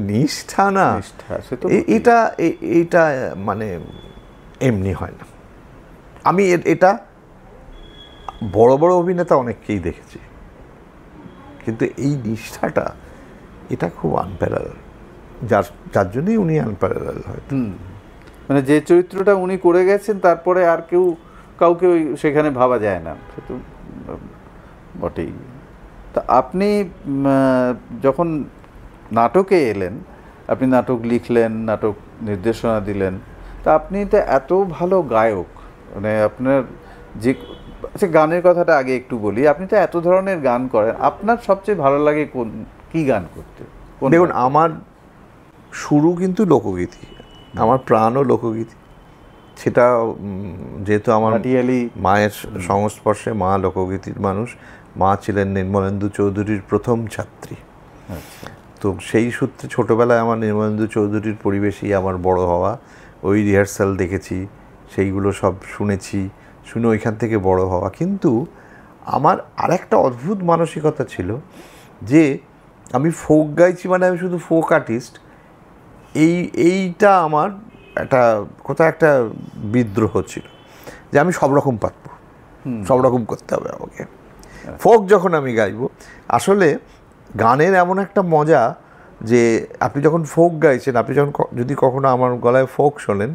নিষ্ঠা না, এটা মানে এমনি হয় না। আমি এটা বড় বড় অভিনেতা অনেককেই দেখেছি, কিন্তু এই নিষ্ঠাটা, এটা খুব আনপ্যারালাল, যার জন্যই উনি আনপ্যারালাল হয়তো। মানে যে চরিত্রটা উনি করে গেছেন, তারপরে আর কাউকে সেখানে ভাবা যায় না, সে তো বটেই। তা আপনি যখন নাটকে এলেন, আপনি নাটক লিখলেন, নাটক নির্দেশনা দিলেন, তা আপনি তো এত ভালো গায়ক, মানে আপনার যে গানের কথাটা আগে একটু বলি, আপনি তো এত ধরনের গান করেন, আপনার সবচেয়ে ভালো লাগে কি গান করতে? দেখুন, আমার শুরু কিন্তু লোকগীতি, আমার প্রাণও লোকগীতি। সেটা যেহেতু আমার মায়ের সংস্পর্শে, মা লোকগীতির মানুষ, মা ছিলেন নির্মলেন্দু চৌধুরীর প্রথম ছাত্রী। তো সেই সূত্রে ছোটোবেলায় আমার নির্মলেন্দু চৌধুরীর পরিবেশেই আমার বড় হওয়া, ওই রিহার্সাল দেখেছি, সেইগুলো সব শুনে ওইখান থেকে বড় হওয়া। কিন্তু আমার আরেকটা অদ্ভুত মানসিকতা ছিল যে আমি ফোক গাইছি, মানে আমি শুধু ফোক আর্টিস্ট, এইটা আমার কোথাও একটা বিদ্রোহ ছিল যে আমি সব রকম পারবো, সব রকম করতে হবে আমাকে। ফোক যখন আমি গাইবো, আসলে গানের এমন একটা মজা যে আপনি যখন ফোক গাইছেন, আপনি যখন যদি কখনো আমার গলায় ফোক শোনেন,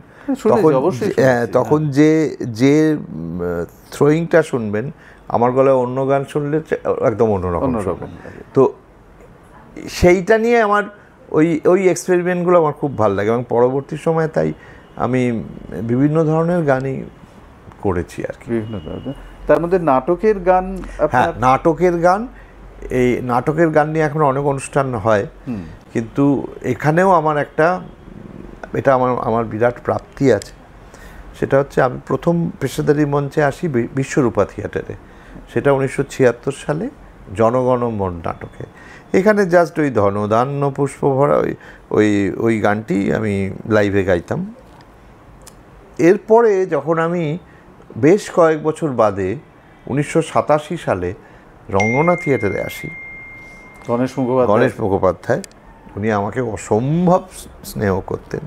তখন যে থ্রোয়িংটা শুনবেন, আমার গলায় অন্য গান শুনলে একদম অন্যরকম। তো সেইটা নিয়ে আমার ওই এক্সপেরিমেন্টগুলো আমার খুব ভালো লাগে, এবং পরবর্তী সময়ে তাই আমি বিভিন্ন ধরনের গানই করেছি আর কি। তার মধ্যে নাটকের গান, হ্যাঁ, নাটকের গান নিয়ে এখন অনেক অনুষ্ঠান হয়, কিন্তু এখানেও আমার এটা আমার বিরাট প্রাপ্তি আছে। সেটা হচ্ছে, আমি প্রথম পেশাদারি মঞ্চে আসি বিশ্বরূপা থিয়েটারে, সেটা 1976 সালে জনগণ মন নাটকে। এখানে জাস্ট ওই ধনধান্য পুষ্প ভরা ওই গানটি আমি লাইভে গাইতাম। এরপরে যখন আমি বেশ কয়েক বছর বাদে 1987 সালে রঙ্গনা থিয়েটারে আসি, গণেশ মুখোপাধ্যায়, উনি আমাকে অসম্ভব স্নেহ করতেন,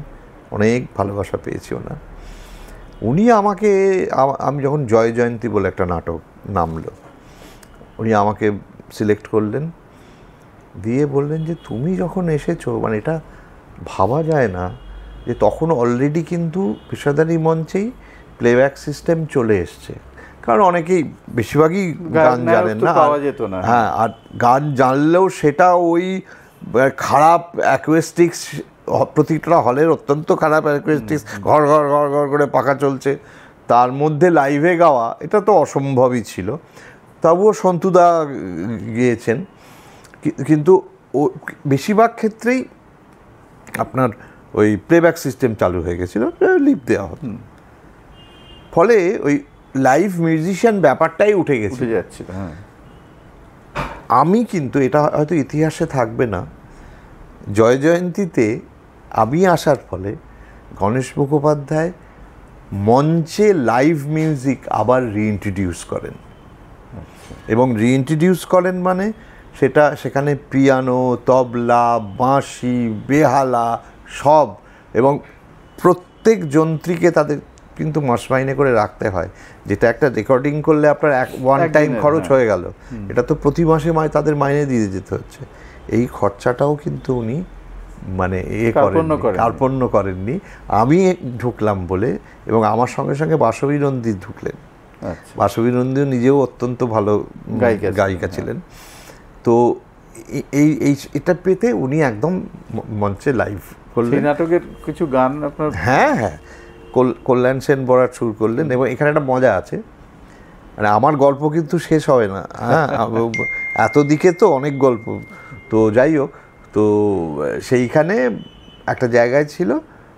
অনেক ভালোবাসা পেয়েছি ওনার। উনি আমি যখন জয় জয়ন্তী বলে একটা নাটক নামলো, উনি আমাকে সিলেক্ট করলেন, দিয়ে বললেন যে তুমি যখন এসেছো, মানে এটা ভাবা যায় না যে তখন অলরেডি কিন্তু পেশাদারি মঞ্চেই প্লেব্যাক সিস্টেম চলে এসছে। কারণ অনেকেই বেশিরভাগই গান জানেন না, পাওয়া যেত না। হ্যাঁ, আর গান জানলেও সেটা ওই খারাপ অ্যাকুয়েস্টিক্স, প্রতিটা হলের অত্যন্ত খারাপ অ্যাকুয়েস্টিক্স, ঘর ঘর ঘর ঘর করে পাখা চলছে, তার মধ্যে লাইভে গাওয়া এটা তো অসম্ভবই ছিল। তবুও সন্তুদা গিয়েছেন, কিন্তু ও বেশিরভাগ ক্ষেত্রেই আপনার ওই প্লেব্যাক সিস্টেম চালু হয়ে গেছিলো, লিপ দেওয়া হতো, ফলে ওই লাইভ মিউজিশিয়ান ব্যাপারটাই উঠে যাচ্ছিল। হ্যাঁ, আমি কিন্তু এটা হয়তো ইতিহাসে থাকবে না, জয় জয়ন্তীতে আমি আসার ফলে গণেশ মুখোপাধ্যায় মঞ্চে লাইভ মিউজিক আবার রিইন্ট্রোডিউস করেন। এবং রিইন্ট্রোডিউস করেন মানে সেখানে পিয়ানো, তবলা, বাঁশি, বেহালা সব, এবং প্রত্যেক যন্ত্রীকে তাদের কিন্তু মাস মাইনে করে রাখতে হয়, যেটা একটা রেকর্ডিং করলে আপনার ওয়ান টাইম খরচ হয়ে গেল, এটা তো প্রতি মাসে তাদের মাইনে দিয়ে যেতে হচ্ছে। এই খরচাটাও কিন্তু উনি মানে কার্পণ্য করেননি। আমি ঢুকলাম বলে, এবং আমার সঙ্গে সঙ্গে বাসবী নন্দী ঢুকলেন। বাসবী নন্দীও নিজেও অত্যন্ত ভালো গায়িকা ছিলেন। তো এটা পেতে উনি একদম মঞ্চে লাইভ করলেন। নাটকের কিছু গান আপনার, হ্যাঁ হ্যাঁ, কল্যাণ সেন বরাট সুর করলেন। এবং এখানে একটা মজা আছে, মানে আমার গল্প কিন্তু শেষ হবে না, হ্যাঁ, এত দিকে তো অনেক গল্প। তো যাই হোক, তো সেইখানে একটা জায়গায় ছিল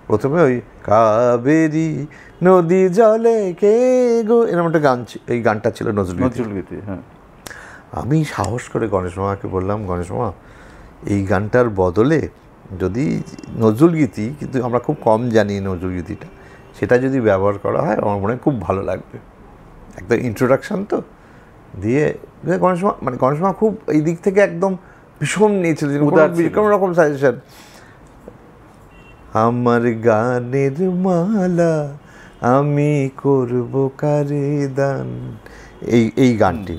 প্রথমে ওই কাবেরী নদী জলে কে গো, এরকম একটা গান, এই গানটা ছিল নজরুলগীতি। হ্যাঁ, আমি সাহস করে গণেশ মামাকে বললাম, গণেশ মামা এই গানটার বদলে যদি নজরুলগীতি, কিন্তু আমরা খুব কম জানি নজরুলগীতিটা, সেটা যদি ব্যবহার করা হয় আমার মনে হয় খুব ভালো লাগবে, একদম ইন্ট্রোডাকশান তো দিয়ে। গণেশ মামা খুব এই দিক থেকে একদম ভীষণ নিয়েছিল, কোনো রকম সাজেশন। আমার গানের মালা আমি করব কারে দান, এই গানটি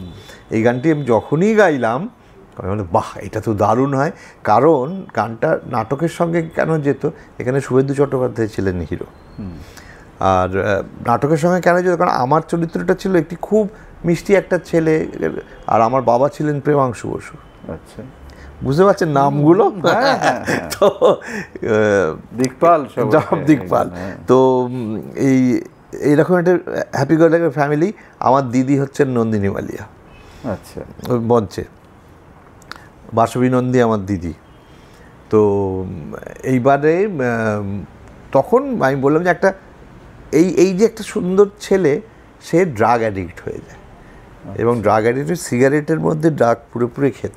আমি যখনই গাইলাম আমি বললাম বাহ, এটা তো দারুণ হয়। কারণ গানটা নাটকের সঙ্গে কেন যেত, এখানে শুভেন্দু চট্টোপাধ্যায় ছিলেন হিরো, আর নাটকের সঙ্গে কেন যেত, কারণ আমার চরিত্রটা ছিল একটি খুব মিষ্টি একটা ছেলে, আর আমার বাবা ছিলেন প্রেমাংশু বসু। আচ্ছা, বুঝতে পারছেন নামগুলো? তো দিকপাল, দিকপাল। তো এইরকম একটা হ্যাপি গো লাকি ফ্যামিলি। আমার দিদি হচ্ছেন নন্দিনী মালিয়া। আচ্ছা, মঞ্চে বাসবী নন্দী আমার দিদি। তো এইবারে তখন আমি বললাম যে একটা এই যে একটা সুন্দর ছেলে, সে ড্রাগ অ্যাডিক্ট হয়ে যায়, এবং ড্রাগ অ্যাডিক্টের সিগারেটের মধ্যে ড্রাগ পুরোপুরি খেত।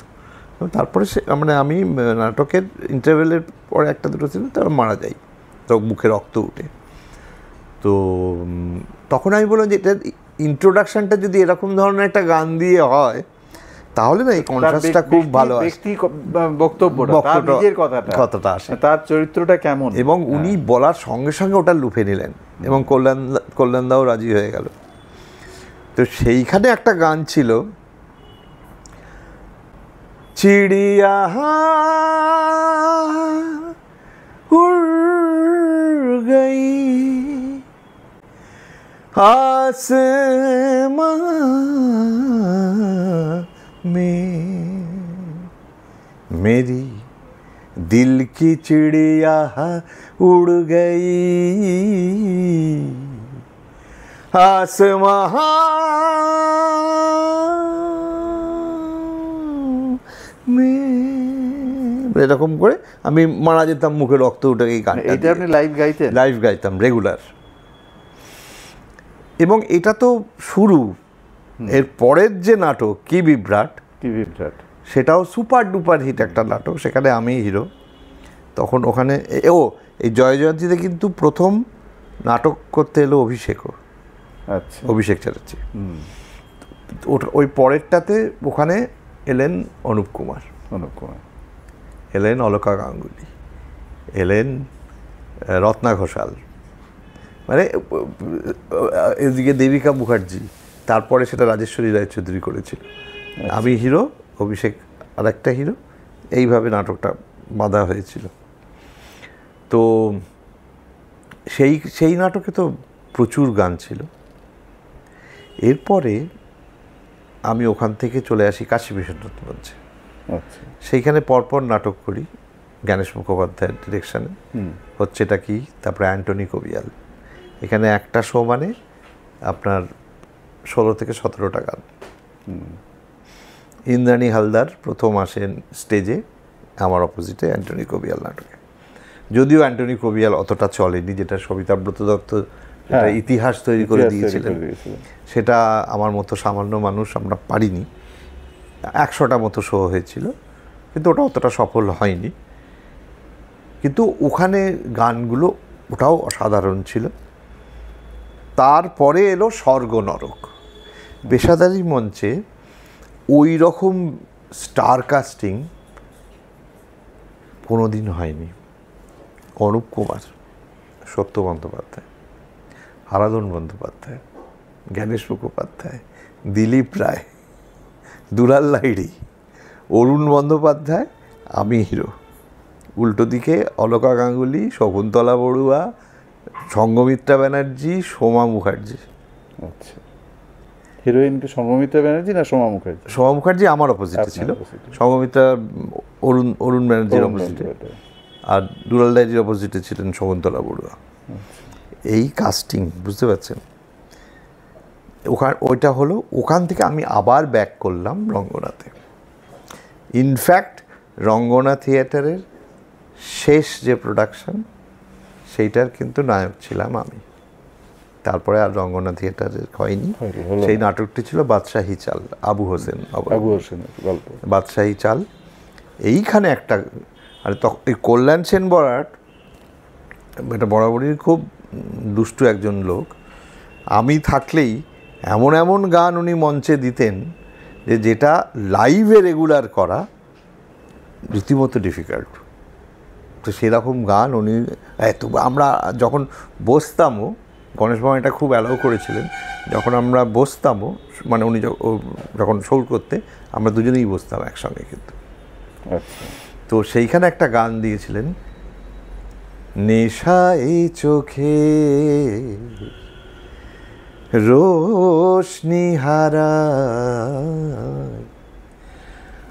তারপরে সে মানে আমি নাটকের ইন্টারভেলের পরে একটা দুটো ছিল, তারপর মারা যাই, তো মুখে রক্ত উঠে। তো তখন আমি বললাম যে এটার ইন্ট্রোডাকশনটা যদি এরকম ধরনের একটা গান দিয়ে হয় তাহলে না এই কন্ট্রাস্টটা খুব ভালো আসে, কথাটা আসে, তার চরিত্রটা কেমন। এবং উনি বলার সঙ্গে সঙ্গে ওটা লুফে নিলেন, এবং কল্যাণদাও রাজি হয়ে গেল। তো সেইখানে একটা গান ছিল, চিড়িয়া उड़ गई आसमां में, मेरी दिल की चिड़िया उड़ गई आसमां में, এরকম করে আমি মারা যেতাম, মুখে রক্ত উঠে। এই গানটা এটা আপনি লাইভ গাইতাম রেগুলার। এবং এটা তো শুরু, এর পরের যে নাটক কি বিভ্রাট, সেটাও সুপার ডুপার হিট একটা নাটক, সেখানে আমি হিরো। তখন ওখানে এই জয় জয়ন্তীতে কিন্তু প্রথম নাটক করতে এলো অভিষেকও। আচ্ছা, অভিষেক চ্যাটার্জি। ওই পরেরটাতে ওখানে এলেন অনুপ কুমার, এলেন অলকা গাঙ্গুলি, এলেন রত্না ঘোষাল, মানে এদিকে দেবিকা মুখার্জি, তারপরে সেটা রাজেশ্বরী রায়চৌধুরী করেছিল। আমি হিরো, অভিষেক আরেকটা হিরো, এইভাবে নাটকটা বাঁধা হয়েছিল। তো সেই নাটকে তো প্রচুর গান ছিল। এরপরে আমি ওখান থেকে চলে আসি কাশী বিশ্বনাথ মঞ্চে। আচ্ছা, সেইখানে পরপর নাটক করি জ্ঞানেশ মুখোপাধ্যায়ের ডিরেকশনে। হচ্ছে এটা কি, তারপরে অ্যান্টনি কবিয়াল। এখানে একটা শো মানে আপনার 16 থেকে 17টা গান। ইন্দ্রাণী হালদার প্রথম আসেন স্টেজে আমার অপোজিটে অ্যান্টনি কবিয়াল নাটকে। যদিও অ্যান্টনি কবিয়াল অতটা চলেনি, যেটা সবিতাব্রত দত্ত যেটা ইতিহাস তৈরি করে দিয়েছিলেন, সেটা আমার মতো সামান্য মানুষ আমরা পারিনি। 100টা মতো শো হয়েছিল, কিন্তু ওটা অতটা সফল হয়নি। কিন্তু ওখানে গানগুলো ওটাও অসাধারণ ছিল। তারপরে এলো স্বর্গ নরক। পেশাদারি মঞ্চে ওই রকম স্টার কাস্টিং কোনোদিন হয়নি। অনুপ কুমার, সত্য বন্দ্যোপাধ্যায়, হারাধন বন্দ্যোপাধ্যায়, জ্ঞানেশ মুখোপাধ্যায়, দিলীপ রায়, দুলাল লাহিড়ী, অরুণ বন্দ্যোপাধ্যায়, আমি হিরো। উল্টো দিকে অলকা গাঙ্গুলি, শকুন্তলা বড়ুয়া, সঙ্গমিত্রা ব্যানার্জি, সোমা মুখার্জি। আচ্ছা, হিরোইন কি সঙ্গমিত্রা ব্যানার্জি না সোমা মুখার্জি? সোমা মুখার্জি আমার অপোজিটে ছিল, সঙ্গমিত্রা অরুণ ব্যানার্জির অপোজিটে, আর দুলাল লাহিড়ীর অপোজিটে ছিলেন শকুন্তলা বড়ুয়া। এই কাস্টিং, বুঝতে পারছেন? ওইটা হলো। ওখান থেকে আমি আবার ব্যাক করলাম রঙ্গনাতে। ইনফ্যাক্ট রঙ্গনা থিয়েটারের শেষ যে প্রোডাকশন, সেইটার কিন্তু নায়ক ছিলাম আমি। তারপরে আর রঙ্গনা থিয়েটারের হয়নি। সেই নাটকটি ছিল বাদশাহী চাল, আবু হোসেন গল্প। বাদশাহী চাল। এইখানে একটা, আর তখন এই কল্যাণ সেন বরাট এটা বরাবরই খুব দুষ্টু একজন লোক। আমি থাকলেই এমন এমন গান উনি মঞ্চে দিতেন যেটা লাইভে রেগুলার করা রীতিমতো ডিফিকাল্ট। তো সেরকম গান উনি আমরা যখন বসতামও, গণেশ বাবা এটা খুব অ্যালাউ করেছিলেন, যখন আমরা বসতামও, মানে উনি যখন শোর করতে আমরা দুজনেই বসতাম একসঙ্গে কিন্তু। আচ্ছা, তো সেইখানে একটা গান দিয়েছিলেন, নেশা এই চোখে রোশনি হারা,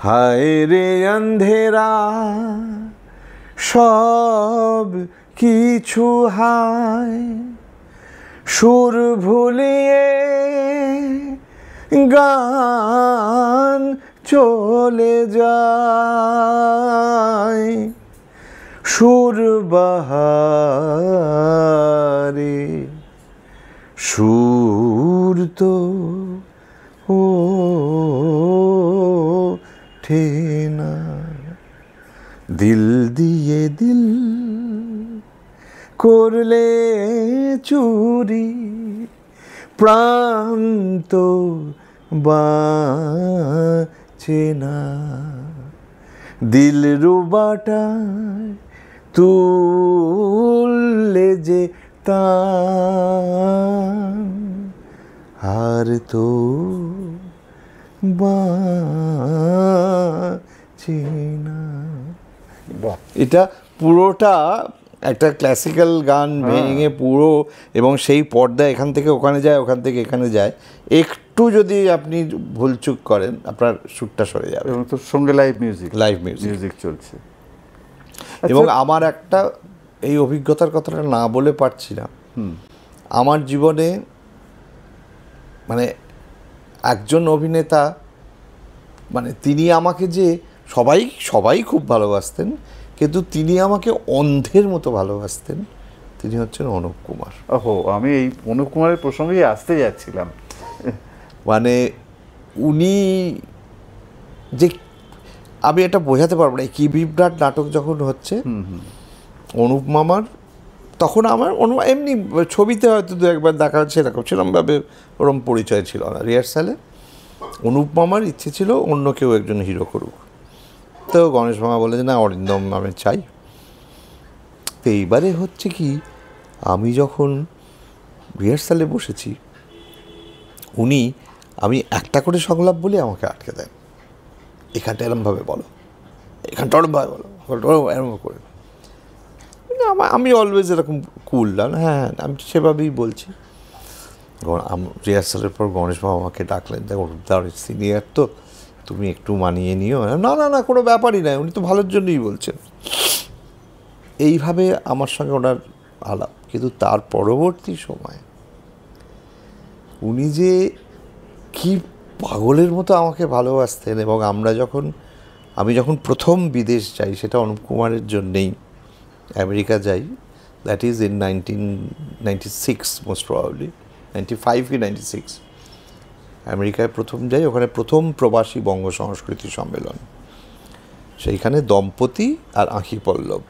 হায় রে অন্ধেরা সব কিছু হায়, সুর ভুলিয়ে গান চলে যায়, সুর বাহারে সুর তো ওঠে না, দিল দিয়ে দিল করলে চুরি, প্রাণ তো বাঁচে না, দিল রুবাটায় তুললে যে তান, আর তো বাঁচে না। এটা পুরোটা একটা ক্লাসিক্যাল গান ভেঙে পুরো, এবং সেই পর্দা এখান থেকে ওখানে যায়, ওখান থেকে এখানে যায়। একটু যদি আপনি ভুলচুক করেন আপনার সুরটা সরে যাবে। এবং তোর সঙ্গে লাইভ মিউজিক চলছে। এবং আমার একটা এই অভিজ্ঞতার কথাটা না বলে পারছি না। আমার জীবনে মানে একজন অভিনেতা, মানে তিনি আমাকে যে সবাই খুব ভালোবাসতেন, কিন্তু তিনি আমাকে অন্ধের মতো ভালোবাসতেন, তিনি হচ্ছেন অনুপ কুমার। ওহো, আমি এই অনুপ কুমারের প্রসঙ্গেই আসতে যাচ্ছিলাম। মানে উনি যে, আমি এটা বোঝাতে পারবো না। কি বিভ্রাট নাটক যখন হচ্ছে অনুপ মামার, তখন আমার এমনি ছবিতে হয়তো দু একবার দেখা হচ্ছে, এরকম সেরকমভাবে ওরম পরিচয় ছিল না। রিহার্সালে অনুপ মামার ইচ্ছে ছিল অন্য কেউ একজন হিরো করুক। তো গণেশ মামা বলে যে না, অরিন্দম আমি চাই। তো এইবারে হচ্ছে কি, আমি যখন রিহার্সালে বসেছি, উনি আমি একটা করে সংলাপ বলে আমাকে আটকে দেন, এখানটা এরমভাবে বলো, এখানটা ওরমভাবে বলো, এরম করে। আমি অলওয়েজ এরকম কুল না, হ্যাঁ আমি সেভাবেই বলছি। রিহার্সালের পর গণেশবাবু আমাকে ডাকলেন, দেখো সিনিয়র তো, তুমি একটু মানিয়ে নিও। না না না, কোনো ব্যাপারই নয়, উনি তো ভালোর জন্যই বলছেন। এইভাবে আমার সঙ্গে ওনার আলাপ। কিন্তু তার পরবর্তী সময় উনি যে কি পাগলের মতো আমাকে ভালোবাসতেন, এবং আমি যখন প্রথম বিদেশ যাই, সেটা অনুপ কুমারের জন্যেই আমেরিকা যাই, that is in 1996 most probably, 95 কি 96 আমেরিকায় প্রথম যাই। ওখানে প্রথম প্রবাসী বঙ্গ সংস্কৃতি সম্মেলন, সেইখানে দম্পতি আর আঁখি পল্লব,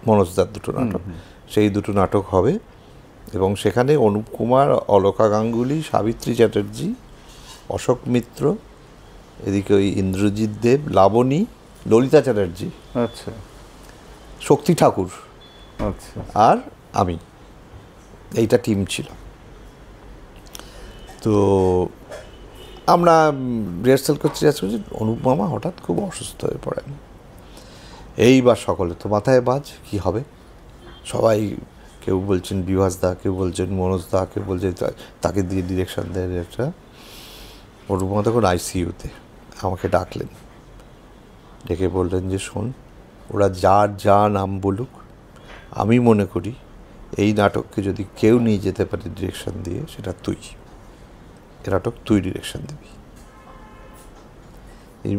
মনোজদার দুটো নাটক, সেই দুটো নাটক হবে। এবং সেখানে অনুপ কুমার, অলকা গাঙ্গুলি, সাবিত্রী চ্যাটার্জি, অশোক মিত্র, এদিকে ওই ইন্দ্রজিৎ দেব, লাবণী, ললিতা চ্যাটার্জি, আচ্ছা, শক্তি ঠাকুর, আচ্ছা, আর আমি, এইটা টিম ছিল। তো আমরা রিহার্সাল করতে যাচ্ছি, অনুপ মামা হঠাৎ খুব অসুস্থ হয়ে পড়েন। এইবার সকলে তো মাথায় বাজ, কি হবে। সবাই, কেউ বলছেন বিভাস দা, কেউ বলছেন মনোজ দা, কেউ বলছেন তাকে দিয়ে ডিরেকশন দেয় ডিরেক্টর। অনুপ মামা তখন আইসিইউতে আমাকে ডাকলেন, ডেকে বললেন যে শোন, ওরা যার যা নাম বলুক, আমি মনে করি এই নাটককে যদি কেউ নিয়ে যেতে পারে ডিরেকশন দিয়ে, সেটা তুই। এ নাটক তুই ডিরেকশন দিবি। এই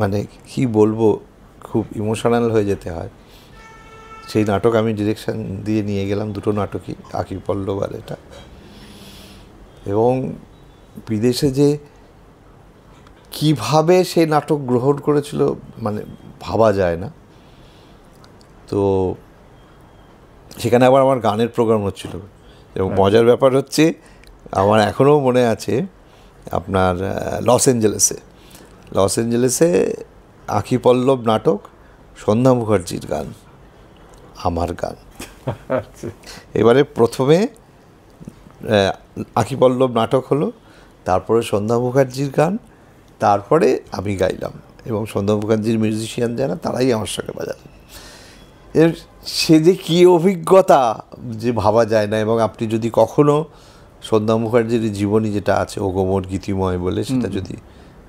মানে কি বলবো, খুব ইমোশনাল হয়ে যেতে হয়। সেই নাটক আমি ডিরেকশন দিয়ে নিয়ে গেলাম, দুটো নাটকই, আঁখি পল্লব আর এটা। এবং বিদেশে যে কিভাবে সেই নাটক গ্রহণ করেছিল মানে ভাবা যায় না। তো সেখানে আবার আমার গানের প্রোগ্রাম হচ্ছিল, এবং মজার ব্যাপার হচ্ছে, আমার এখনও মনে আছে আপনার লস অ্যাঞ্জেলেসে আঁখি পল্লব নাটক, সন্ধ্যা মুখার্জির গান, আমার গান। এবারে প্রথমে আঁখি পল্লব নাটক হলো, তারপরে সন্ধ্যা মুখার্জির গান, তারপরে আমি গাইলাম, এবং সন্ধ্যা মুখার্জির মিউজিশিয়ান যারা, তারাই আমার সঙ্গে বাজালেন। এর সে যে কী অভিজ্ঞতা যে ভাবা যায় না। এবং আপনি যদি কখনো সন্ধ্যা মুখার্জির জীবনী যেটা আছে, ওগোমোর গীতিময় বলে, সেটা যদি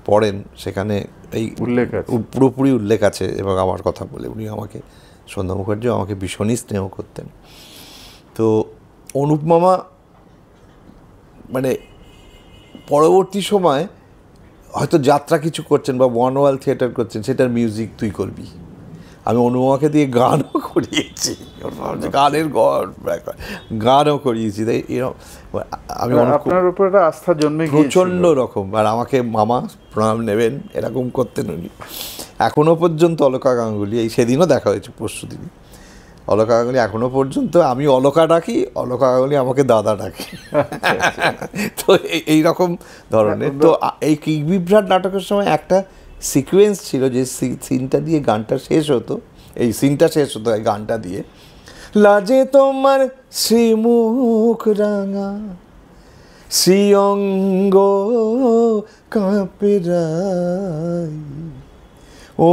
পড়েন, সেখানে এই উল্লেখ আছে, পুরোপুরি উল্লেখ আছে। এবং আমার কথা বলে, উনি আমাকে, সন্ধ্যা মুখার্জিও আমাকে ভীষণই স্নেহ করতেন। তো অনুপ মামা মানে পরবর্তী সময় হয়তো যাত্রা কিছু করছেন বা ওয়ান ওয়াল থিয়েটার করছেন, সেটার মিউজিক তুই করবি। আমি অনুপমাকে দিয়ে গানও করিয়েছি, গানও করিয়েছি। তাই এরকম আমি আপনার উপর একটা আস্থা জন্মে প্রচণ্ড রকম। আর আমাকে মামা প্রণাম নেবেন এরকম করতেন উনি। এখনও পর্যন্ত অলকা গাঙ্গুলি, এই সেদিনও দেখা হয়েছে, পরশু দিনই, অলকা গাঙ্গুলি এখনও পর্যন্ত, আমি অলকা ডাকি, অলকা গাঙ্গুলি আমাকে দাদা ডাকি। তো এইরকম ধরনের। তো এই কিক বিভ্রাট নাটকের সময় একটা সিকোয়েন্স ছিল, যে সিনটা দিয়ে গানটা শেষ হতো, এই সিনটা শেষ হতো এই গানটা দিয়ে, লাজে তোমার শ্রীমুখ রাঙা, শ্রীঅঙ্গ কাঁপে রাই,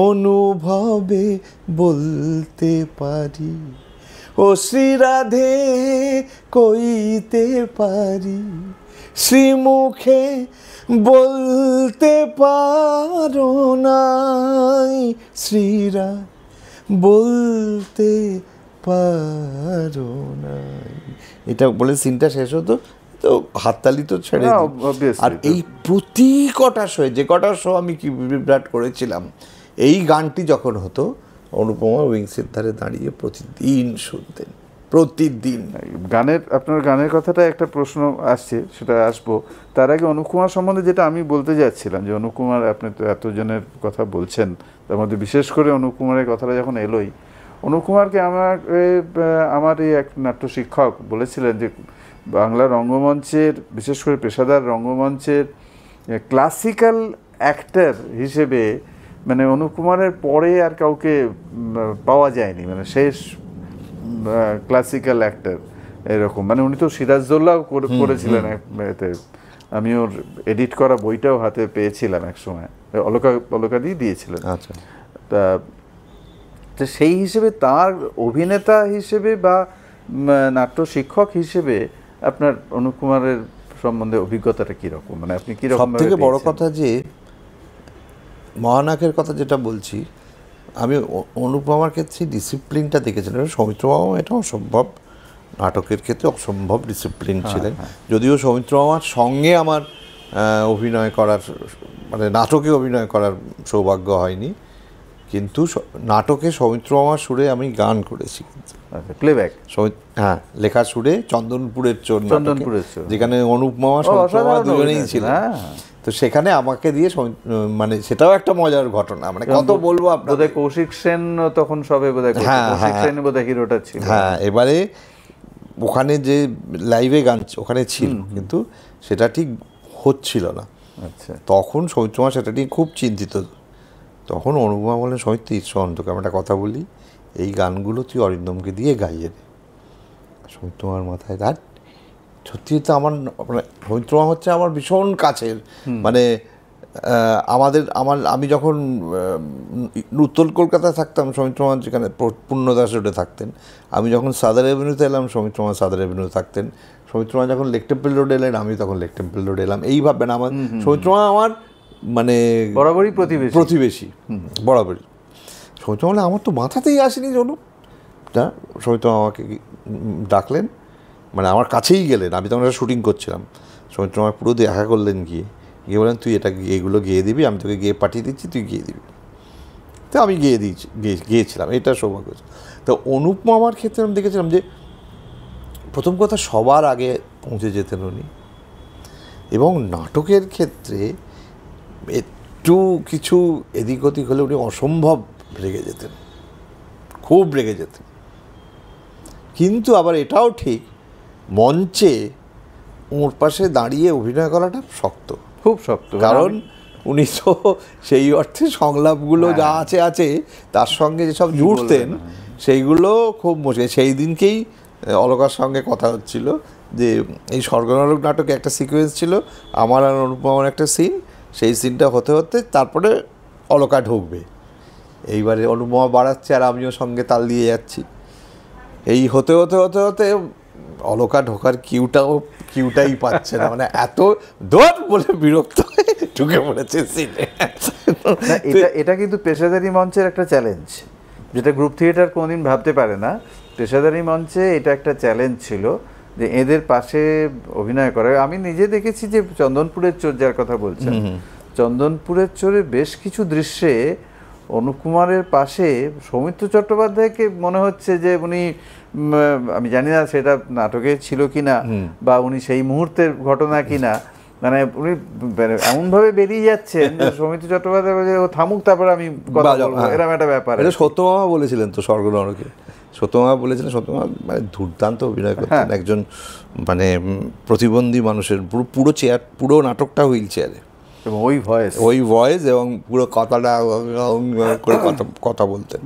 অনুভবে বলতে পারি, ও শ্রীরাধে কইতে পারি, শ্রীমুখে বলতে পারো নাই, শ্রীরা বলতে পারো নাই। এটা বলে সিনটা শেষ হতো, তো হাততালি তো ছেড়ে দিই। আর এই প্রতি কটা শো, যে কটা শো আমি কি বিভ্রাট করেছিলাম, এই গানটি যখন হতো, অনুপমা উইংসের ধারে দাঁড়িয়ে প্রতিদিন শুনতেন, প্রতিদিন। আপনার গানের কথাটা একটা প্রশ্ন আসছে, সেটা আসবো। তার আগে অনুপ কুমার সম্বন্ধে যেটা আমি বলতে যাচ্ছিলাম, যে অনুপ কুমার, আপনি তো এতজনের কথা বলছেন, তার মধ্যে বিশেষ করে অনুপ কুমারের কথাটা যখন এলোই, অনুপ কুমারকে আমার এই এক নাট্য শিক্ষক বলেছিলেন যে বাংলা রঙ্গমঞ্চের, বিশেষ করে পেশাদার রঙ্গমঞ্চের ক্লাসিক্যাল অ্যাক্টর হিসেবে মানে অনুপ কুমারের পরে আর কাউকে পাওয়া যায়নি, মানে শেষ ক্লাসিক্যাল অ্যাক্টর এরকম। মানে উনি তো সিরাজদৌল্লাও করেছিলেন এতে, আমি ওর এডিট করা বইটাও হাতে পেয়েছিলাম এক সময়, অলকাদি দিয়েছিলেন। আচ্ছা, তা তো সেই হিসেবে তার অভিনেতা হিসেবে বা নাট্য শিক্ষক হিসেবে আপনার অনুপ কুমারের সম্বন্ধে অভিজ্ঞতাটা কীরকম, মানে আপনি কীরকম? সব থেকে বড় কথা যে মহানায়কের কথা যেটা বলছি, আমি অনুপমার ক্ষেত্রে ডিসিপ্লিনটা দেখেছিলাম। সৌমিত্র মামা এটা অসম্ভব, নাটকের ক্ষেত্রে অসম্ভব ডিসিপ্লিন ছিলেন। যদিও সৌমিত্র মামার সঙ্গে আমার অভিনয় করার, মানে নাটকে অভিনয় করার সৌভাগ্য হয়নি, কিন্তু নাটকে সৌমিত্র মামার সুরে আমি গান করেছি। প্লেব্যাক? হ্যাঁ, লেখা সুরে চন্দনপুরের চোর, যেখানে অনুপ মামা সৌমিত্র মামা দুজনেই ছিলেন। তো সেখানে আমাকে দিয়ে, মানে সেটাও একটা মজার ঘটনা, মানে কত বলবো আপনাদের। কৌশিক সেন তখন সবে বোধহয়, কৌশিক সেন বোধহয় হিরোটা ছিল। হ্যাঁ, এবারে ওখানে যে লাইভে গান ওখানে ছিল, কিন্তু সেটা ঠিক হচ্ছিল না। আচ্ছা, তখন সৌমিত্র মামা সেটা নিয়ে খুব চিন্তিত। তখন অনুপমা বলেন, সৌমিত্র শোন, তোকে আমি একটা কথা বলি, এই গানগুলো তুই অরিন্দমকে দিয়ে গাইয়ে দে। সৌমিত্র মামার মাথায় তার সত্যি তো আমার, মানে সৌমিত্র মামা হচ্ছে আমার ভীষণ কাছের, মানে আমি যখন উত্তর কলকাতায় থাকতাম, সৌমিত্র মামা যেখানে পূর্ণদাস রোডে থাকতেন, আমি যখন সাদার এভিনিউতে এলাম, সৌমিত্র মামা সাদার এভিনিউ থাকতেন। সৌমিত্র মামা যখন লেক টেম্পল রোডে এলেন, আমি তখন লেক টেম্পল রোডে এলাম। এইভাবে না, আমার সৌমিত্র মামা আমার মানে বরাবরই প্রতিবেশী বরাবরই। সৌমিত্র মামা আমার তো মাথাতেই আসেনি যে অনুপ, সৌমিত্র মামা আমাকে ডাকলেন, মানে আমার কাছেই গেলেন। আমি তখন একটা শুটিং করছিলাম, সৌমিত্র মামা পুরো দেখা করলেন, গিয়ে বলেন, তুই এগুলো গিয়ে দিবি, আমি তোকে গিয়ে পাঠিয়ে দিচ্ছি, তুই গিয়ে দিবি। তো আমি গিয়েছিলাম, এটা সৌভাগ্য। তো অনুপ মামার ক্ষেত্রে আমি দেখেছিলাম যে প্রথম কথা সবার আগে পৌঁছে যেতেন উনি, এবং নাটকের ক্ষেত্রে একটু কিছু এদিক ওদিক হলে উনি অসম্ভব রেগে যেতেন, খুব রেগে যেতেন। কিন্তু আবার এটাও ঠিক, মঞ্চে ওর পাশে দাঁড়িয়ে অভিনয় করাটা শক্ত, খুব শক্ত, কারণ উনি তো সেই অর্থে সংলাপগুলো যা আছে তার সঙ্গে যেসব জুড়তেন সেইগুলো খুব মুশকিল। সেই দিনকেই অলকার সঙ্গে কথা হচ্ছিল যে এই স্বর্গনরক নাটকে একটা সিকোয়েন্স ছিল, আমার আর অনুপমার একটা সিন, সেই সিনটা হতে হতে তারপরে অলকা ঢুকবে। এইবারে অনুপমা বাড়াচ্ছে আর আমিও সঙ্গে তাল দিয়ে যাচ্ছি। এই হতে হতে হতে হতে অলকা ঢোকার কিউটাই পাচ্ছে না, মানে এত দৌড় বলে বিরক্ত হয়ে ঢুকে পড়েছে সিনে। এটা কিন্তু পেশাদারি মঞ্চের একটা চ্যালেঞ্জ, যেটা গ্রুপ থিয়েটার কোনোদিন ভাবতে পারে না। পেশাদারি মঞ্চে এটা একটা চ্যালেঞ্জ ছিল যে এদের পাশে অভিনয় করে। আমি নিজে দেখেছি যে চন্দনপুরের চোর, যার কথা বলছেন, চন্দনপুরের চোরে বেশ কিছু দৃশ্যে অনুপ কুমারের পাশে সৌমিত্র চট্টোপাধ্যায়কে মনে হচ্ছে যে উনি, আমি জানি না সেটা নাটকে ছিল কিনা বা উনি সেই মুহূর্তের ঘটনা কিনা, মানে উনি এমনভাবে বেরিয়ে যাচ্ছেন যে সৌমিত্র চট্টোপাধ্যায় ও থামুক, তারপরে আমি কথা বলবো, এরকম একটা ব্যাপার। সত্যমামা বলেছিলেন তো স্বর্গনরকে, সত্যমামা বলেছিলেন, সত্যমামা মানে দুর্দান্ত অভিনয় করতেন, একজন মানে প্রতিবন্ধী মানুষের পুরো চেয়ার, পুরো নাটকটা হুইল চেয়ারে, এবং ওই ভয়েস এবং পুরো কথাটা করে কথা বলতেন।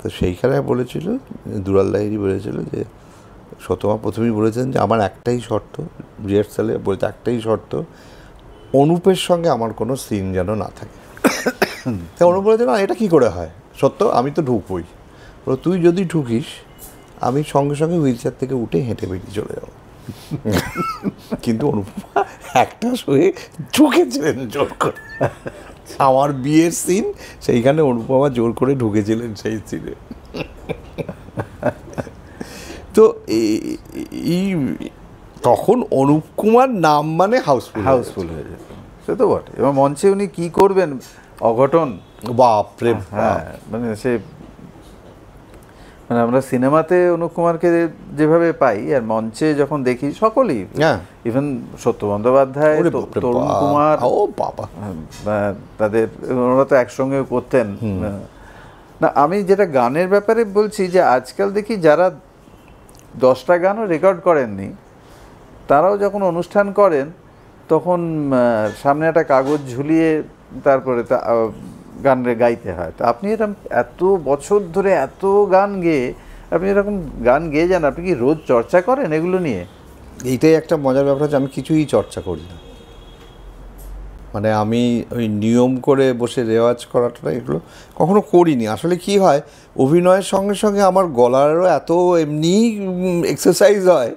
তো সেইখানে বলেছিল, দুলাল লাহিড়ী বলেছিল যে সত্যমা প্রথমেই বলেছেন যে আমার একটাই শর্ত, রিহার্সালে বলেছে একটাই শর্ত, অনুপের সঙ্গে আমার কোনো সিন যেন না থাকে। তাই অনুপ বলেছে, না এটা কী করে হয় সত্য, আমি তো ঢুকবই, তুই যদি ঢুকিস আমি সঙ্গে সঙ্গে হুইল চেয়ার থেকে উঠে হেঁটে বেরিয়ে চলে যাবো। কিন্তু অনুপমা একটা শুয়ে ঢুকেছিলেন জোর করে, আমার বিয়ের সিন সেইখানে অনুপমা জোর করে ঢুকেছিলেন সেই সিনে। তো এই তখন অনুপ কুমার নাম মানে হাউসফুল হয়ে যেত, সে তো বটে। এবং মঞ্চে উনি কি করবেন, অঘটন, বাপরে, হ্যাঁ, মানে সে, মানে আমরা সিনেমাতে অনুপ কুমারকে যেভাবে পাই আর মঞ্চে যখন দেখি সকলেই, ইভেন সত্য বন্দ্যোপাধ্যায়, তরুণ কুমার, ও বাবা, তাদের ওরা তো একসঙ্গে করতেন না। আমি যেটা গানের ব্যাপারে বলছি যে আজকাল দেখি যারা 10টা গানও রেকর্ড করেননি, তারাও যখন অনুষ্ঠান করেন তখন সামনে একটা কাগজ ঝুলিয়ে তারপরে গান গাইতে হয়। তো আপনি এরকম এত বছর ধরে এত গান গেয়ে, আপনি এরকম গান গেয়ে যান, আপনি কি রোজ চর্চা করেন এগুলো নিয়ে? এইটাই একটা মজার ব্যাপার আছে, আমি কিছুই চর্চা করি না। মানে আমি ওই নিয়ম করে বসে রেওয়াজ করাটা এগুলো কখনো করিনি। আসলে কি হয়, অভিনয়ের সঙ্গে সঙ্গে আমার গলারও এত এমনি এক্সারসাইজ হয়,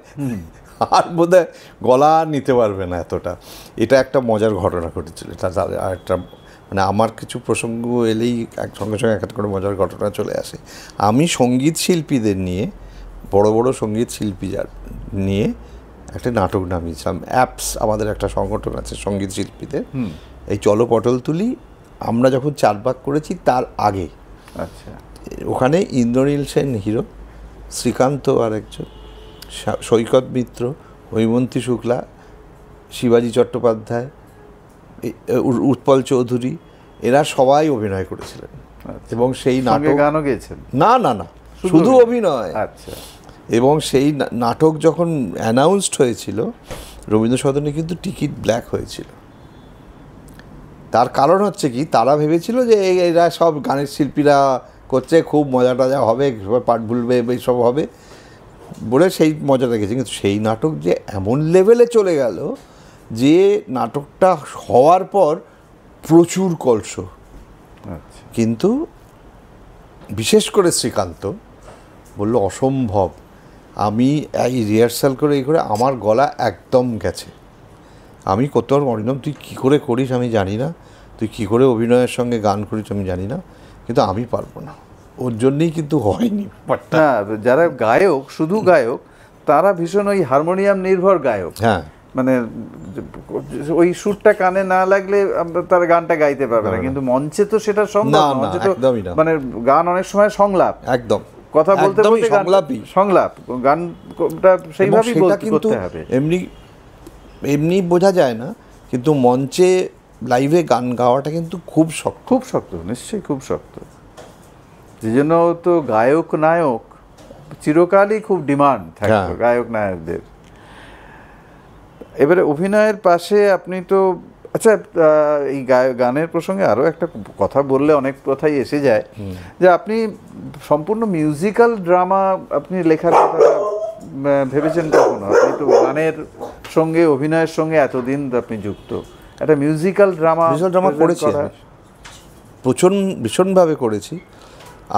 আর বোধহয় গলা নিতে পারবে না এতটা। এটা একটা মজার ঘটনা ঘটেছিল। এটা আর একটা মানে আমার কিছু প্রসঙ্গ এলেই সঙ্গে সঙ্গে একটা করে মজার ঘটনা চলে আসে। আমি সঙ্গীত শিল্পীদের নিয়ে, বড় বড় সঙ্গীত শিল্পী নিয়ে একটা নাটক নামিয়েছিলাম। অ্যাপস আমাদের একটা সংগঠন আছে সঙ্গীত শিল্পীদের, এই চলো পটল তুলি আমরা যখন চারবাক করেছি তার আগে। আচ্ছা, ওখানে ইন্দ্রনীল সেন হিরো, শ্রীকান্ত আরেকজন, সৈকত মিত্র, হৈমন্তী শুক্লা, শিবাজি চট্টোপাধ্যায়, উৎপল চৌধুরী, এরা সবাই অভিনয় করেছিলেন। এবং সেই নাটক গানও গেয়েছেন? না না না, শুধু অভিনয়। আচ্ছা। এবং সেই নাটক যখন অ্যানাউন্সড হয়েছিল রবীন্দ্র সদনে কিন্তু টিকিট ব্ল্যাক হয়েছিল। তার কারণ হচ্ছে কি, তারা ভেবেছিল যে এরা সব গানের শিল্পীরা করছে, খুব মজা টজা হবে, সবাই পাঠ ভুলবে, এইসব হবে বলে সেই মজা রেখেছে। কিন্তু সেই নাটক যে এমন লেভেলে চলে গেল যে নাটকটা হওয়ার পর প্রচুর কলস। কিন্তু বিশেষ করে শ্রীকান্ত বলল অসম্ভব, আমি এই রিহার্সাল করে এই করে আমার গলা একদম গেছে। আমি করতে পারবো অরিন্দম, তুই কী করে করিস আমি জানি না, তুই কী করে অভিনয়ের সঙ্গে গান করিস আমি জানি না, কিন্তু আমি পারবো না। ওর জন্যেই কিন্তু হয়নি। না, যারা গায়ক, শুধু গায়ক, তারা ভীষণ ওই হারমোনিয়াম নির্ভর গায়ক। হ্যাঁ, মানে ওই সুরটা কানে না লাগলে তার গানটা গাইতে পারবে না। কিন্তু মঞ্চে তো সেটা সম্ভব না। মঞ্চে তো মানে গান অনেক সময় সংলাপ, একদম কথা বলতে বলতে সংলাপ, গানটা সেইভাবেই করতে হবে। এমনি বোঝা যায় না, কিন্তু মঞ্চে লাইভে গান গাওয়াটা কিন্তু খুব শক্ত, খুব শক্ত, নিশ্চয়ই খুব শক্ত। যে জন্য তো গায়ক নায়ক চিরকালই খুব ডিমান্ড থাকবে গায়ক নায়কদের। এবারে অভিনয়ের পাশে আপনি তো, আচ্ছা, এই গানের প্রসঙ্গে আরও একটা কথা বললে অনেক কথাই এসে যায়, যে আপনি সম্পূর্ণ মিউজিক্যাল ড্রামা আপনি লেখার কথাটা ভেবেছেন কখনো? আপনি তো গানের সঙ্গে অভিনয়ের সঙ্গে এতদিন আপনি যুক্ত, একটা মিউজিক্যাল ড্রামা করেছি, ভীষণভাবে করেছি।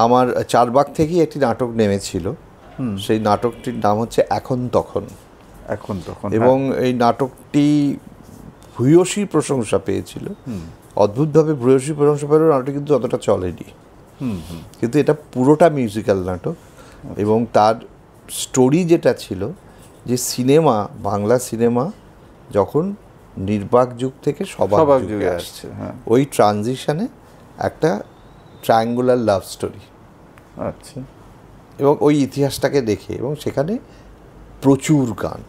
আমার চারবাগ থেকেই একটি নাটক নেমেছিল, সেই নাটকটির নাম হচ্ছে এখন তখন। এবং এই নাটকটি ভূয়সী প্রশংসা পেয়েছিল। অদ্ভুতভাবে ভূয়সী প্রশংসা পেলেও নাটকটি কিন্তু অতটা চলেনি। কিন্তু এটা পুরোটা মিউজিক্যাল নাটক। এবং তার স্টোরি যেটা ছিল, যে সিনেমা, বাংলা সিনেমা যখন নির্বাক যুগ থেকে সবার যুগে আসছে, ওই ট্রানজিশনে একটা ট্রায়াঙ্গুলার লাভ স্টোরি। আচ্ছা। এবং ওই ইতিহাসটাকে দেখে, এবং সেখানে প্রচুর গান,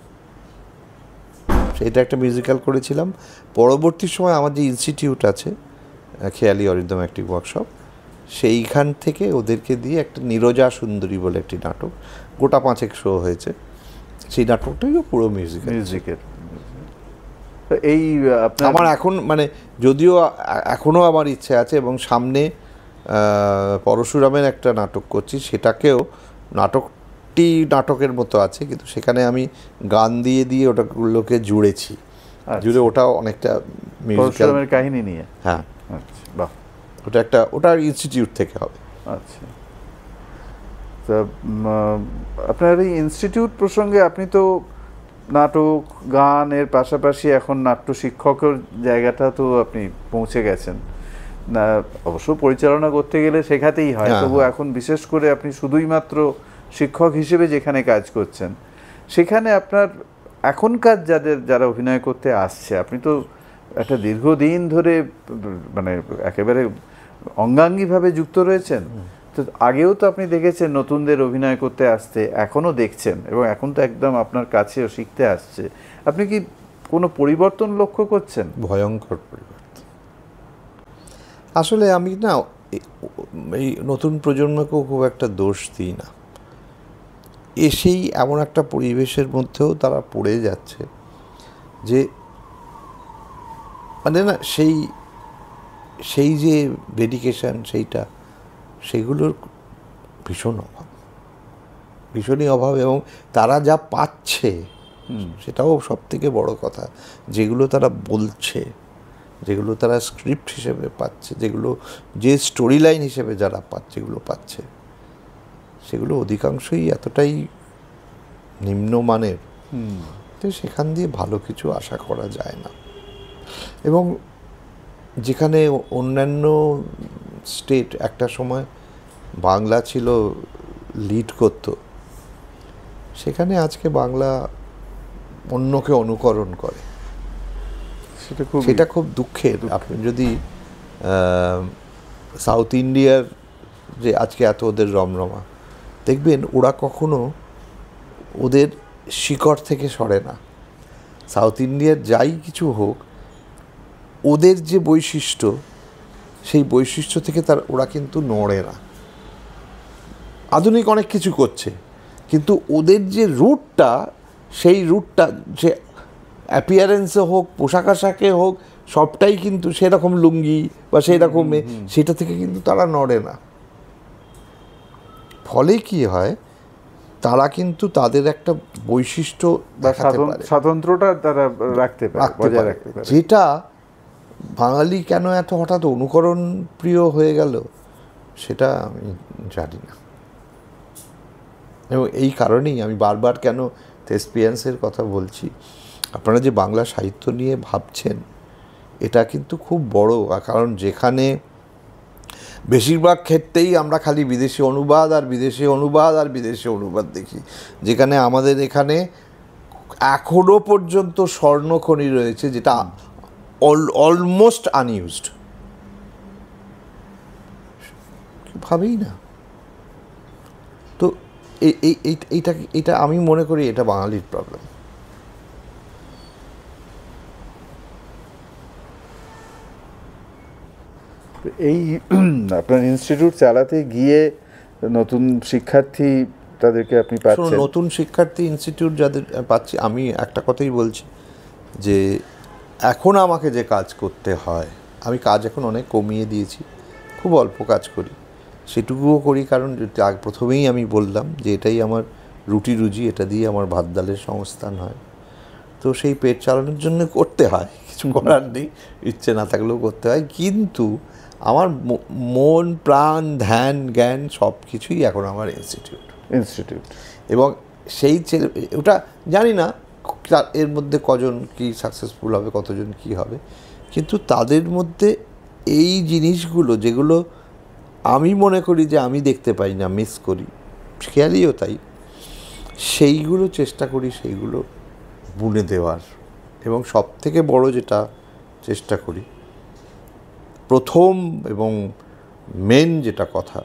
সেটা একটা মিউজিক্যাল করেছিলাম। পরবর্তী সময় আমার যে ইনস্টিটিউট আছে, খেয়ালি অরিন্দম অ্যাক্টিং ওয়ার্কশপ, সেইখান থেকে ওদেরকে দিয়ে একটা নীরজা সুন্দরী বলে একটি নাটক, গোটা 5 শো হয়েছে। সেই নাটকটাইও পুরো মিউজিকের। এই আমার এখন মানে যদিও এখনও আমার ইচ্ছে আছে, এবং সামনে পরশুরামের একটা নাটক করছি, সেটাকেও নাটকের মতো আছে, কিন্তু সেখানে আমি গান দিয়ে দিয়ে ওটাগুলোকে জুড়েছি। জুড়ে ওটাও অনেকটা মিউজিক্যাল কাহিনী নিয়ে। হ্যাঁ, আচ্ছা, বাহ। ওটা ইনস্টিটিউট থেকে হবে। আচ্ছা, তা আপনার এই ইনস্টিটিউট প্রসঙ্গে, আপনি তো নাটক গানের পাশাপাশি এখন নাট্য শিক্ষকের জায়গাটা তো আপনি পৌঁছে গেছেন না। অবশ্য পরিচালনা করতে গেলে শেখাতেই হয়, তবু এখন বিশেষ করে আপনি শুধুই মাত্র শিক্ষক হিসেবে যেখানে কাজ করছেন, সেখানে আপনার এখনকার যারা অভিনয় করতে আসছে, আপনি তো একটা দীর্ঘদিন ধরে মানে একেবারে অঙ্গাঙ্গিভাবে যুক্ত রয়েছেন। তো আগেও তো আপনি দেখেছেন নতুনদের অভিনয় করতে আসতে, এখনও দেখছেন, এবং এখন তো একদম আপনার কাছেও শিখতে আসছে। আপনি কি কোনো পরিবর্তন লক্ষ্য করছেন? ভয়ঙ্কর পরিবর্তন। আসলে আমি না এই নতুন প্রজন্মকেও খুব একটা দোষ দিই না। এসেই এমন একটা পরিবেশের মধ্যেও তারা পড়ে যাচ্ছে যে মানে না, সেই যে ডেডিকেশন, সেগুলোর ভীষণই অভাব। এবং তারা যা পাচ্ছে সেটাও সব থেকে বড় কথা, যেগুলো তারা বলছে যেগুলো তারা স্ক্রিপ্ট হিসেবে পাচ্ছে, যেগুলো যে স্টোরি লাইন হিসেবে যারা যেগুলো পাচ্ছে, সেগুলো অধিকাংশই এতটাই নিম্নমানের, তো সেখান দিয়ে ভালো কিছু আশা করা যায় না। এবং যেখানে অন্যান্য স্টেট একটা সময় বাংলা ছিল লিড করত, সেখানে আজকে বাংলা অন্যকে অনুকরণ করে, সেটা খুব দুঃখের। আপনি যদি সাউথ ইন্ডিয়ার যে আজকে এত ওদের রমরমা, দেখবেন ওরা কখনো ওদের শিকড় থেকে সরে না। সাউথ ইন্ডিয়ার যাই কিছু হোক, ওদের যে বৈশিষ্ট্য, সেই বৈশিষ্ট্য থেকে ওরা কিন্তু নড়ে না। আধুনিক অনেক কিছু করছে, কিন্তু ওদের যে রুটটা, সেই রুটটা যে অ্যাপিয়ারেন্সে হোক, পোশাক আশাকে হোক, সবটাই কিন্তু সেরকম লুঙ্গি বা সেই রকম, সেটা থেকে কিন্তু তারা নড়ে না। ফলে কি হয়, তারা কিন্তু তাদের একটা বৈশিষ্ট্য দেখাতে পারে, স্বাতন্ত্র্যটা তারা রাখতে পারে, যেটা বাঙালি কেন এত হঠাৎ অনুকরণ প্রিয় হয়ে গেল সেটা আমি জানি না। এবং এই কারণেই আমি বারবার কেন থেসপিয়ান্সের কথা বলছি, আপনারা যে বাংলা সাহিত্য নিয়ে ভাবছেন, এটা কিন্তু খুব বড়। কারণ যেখানে বেশিরভাগ ক্ষেত্রেই আমরা খালি বিদেশি অনুবাদ আর বিদেশি অনুবাদ আর বিদেশি অনুবাদ দেখি, যেখানে আমাদের এখানে এখনো পর্যন্ত স্বর্ণখনি রয়েছে, যেটা অলমোস্ট আনইউজড, ভাবেই না। তো এইটা আমি মনে করি এটা বাঙালির প্রবলেম। এই আপনার ইনস্টিটিউট চালাতে গিয়ে নতুন শিক্ষার্থী তাদেরকে আপনি পাচ্ছেন, নতুন শিক্ষার্থী ইনস্টিটিউট যাদের পাচ্ছি, আমি একটা কথাই বলছি যে এখন আমাকে যে কাজ করতে হয়, আমি কাজ এখন অনেক কমিয়ে দিয়েছি, খুব অল্প কাজ করি, সেটুকুও করি কারণ প্রথমেই আমি বললাম যে এটাই আমার রুটি রুজি, এটা দিয়ে আমার ভাত ডালের সংস্থান হয়। তো সেই পেট চালানোর জন্য করতে হয়, কিছু করার নেই, ইচ্ছে না থাকলেও করতে হয়। কিন্তু আমার মন প্রাণ ধ্যান জ্ঞান সব কিছুই এখন আমার ইনস্টিটিউট। এবং সেই ওটা জানি না এর মধ্যে কজন কি সাকসেসফুল হবে, কতজন কি হবে, কিন্তু তাদের মধ্যে এই জিনিসগুলো যেগুলো আমি মনে করি যে আমি দেখতে পাই না, মিস করি, খেয়ালিও তাই, সেইগুলো চেষ্টা করি সেইগুলো বুনে দেওয়ার। এবং সব থেকে বড় যেটা চেষ্টা করি, প্রথম এবং মেন যেটা কথা,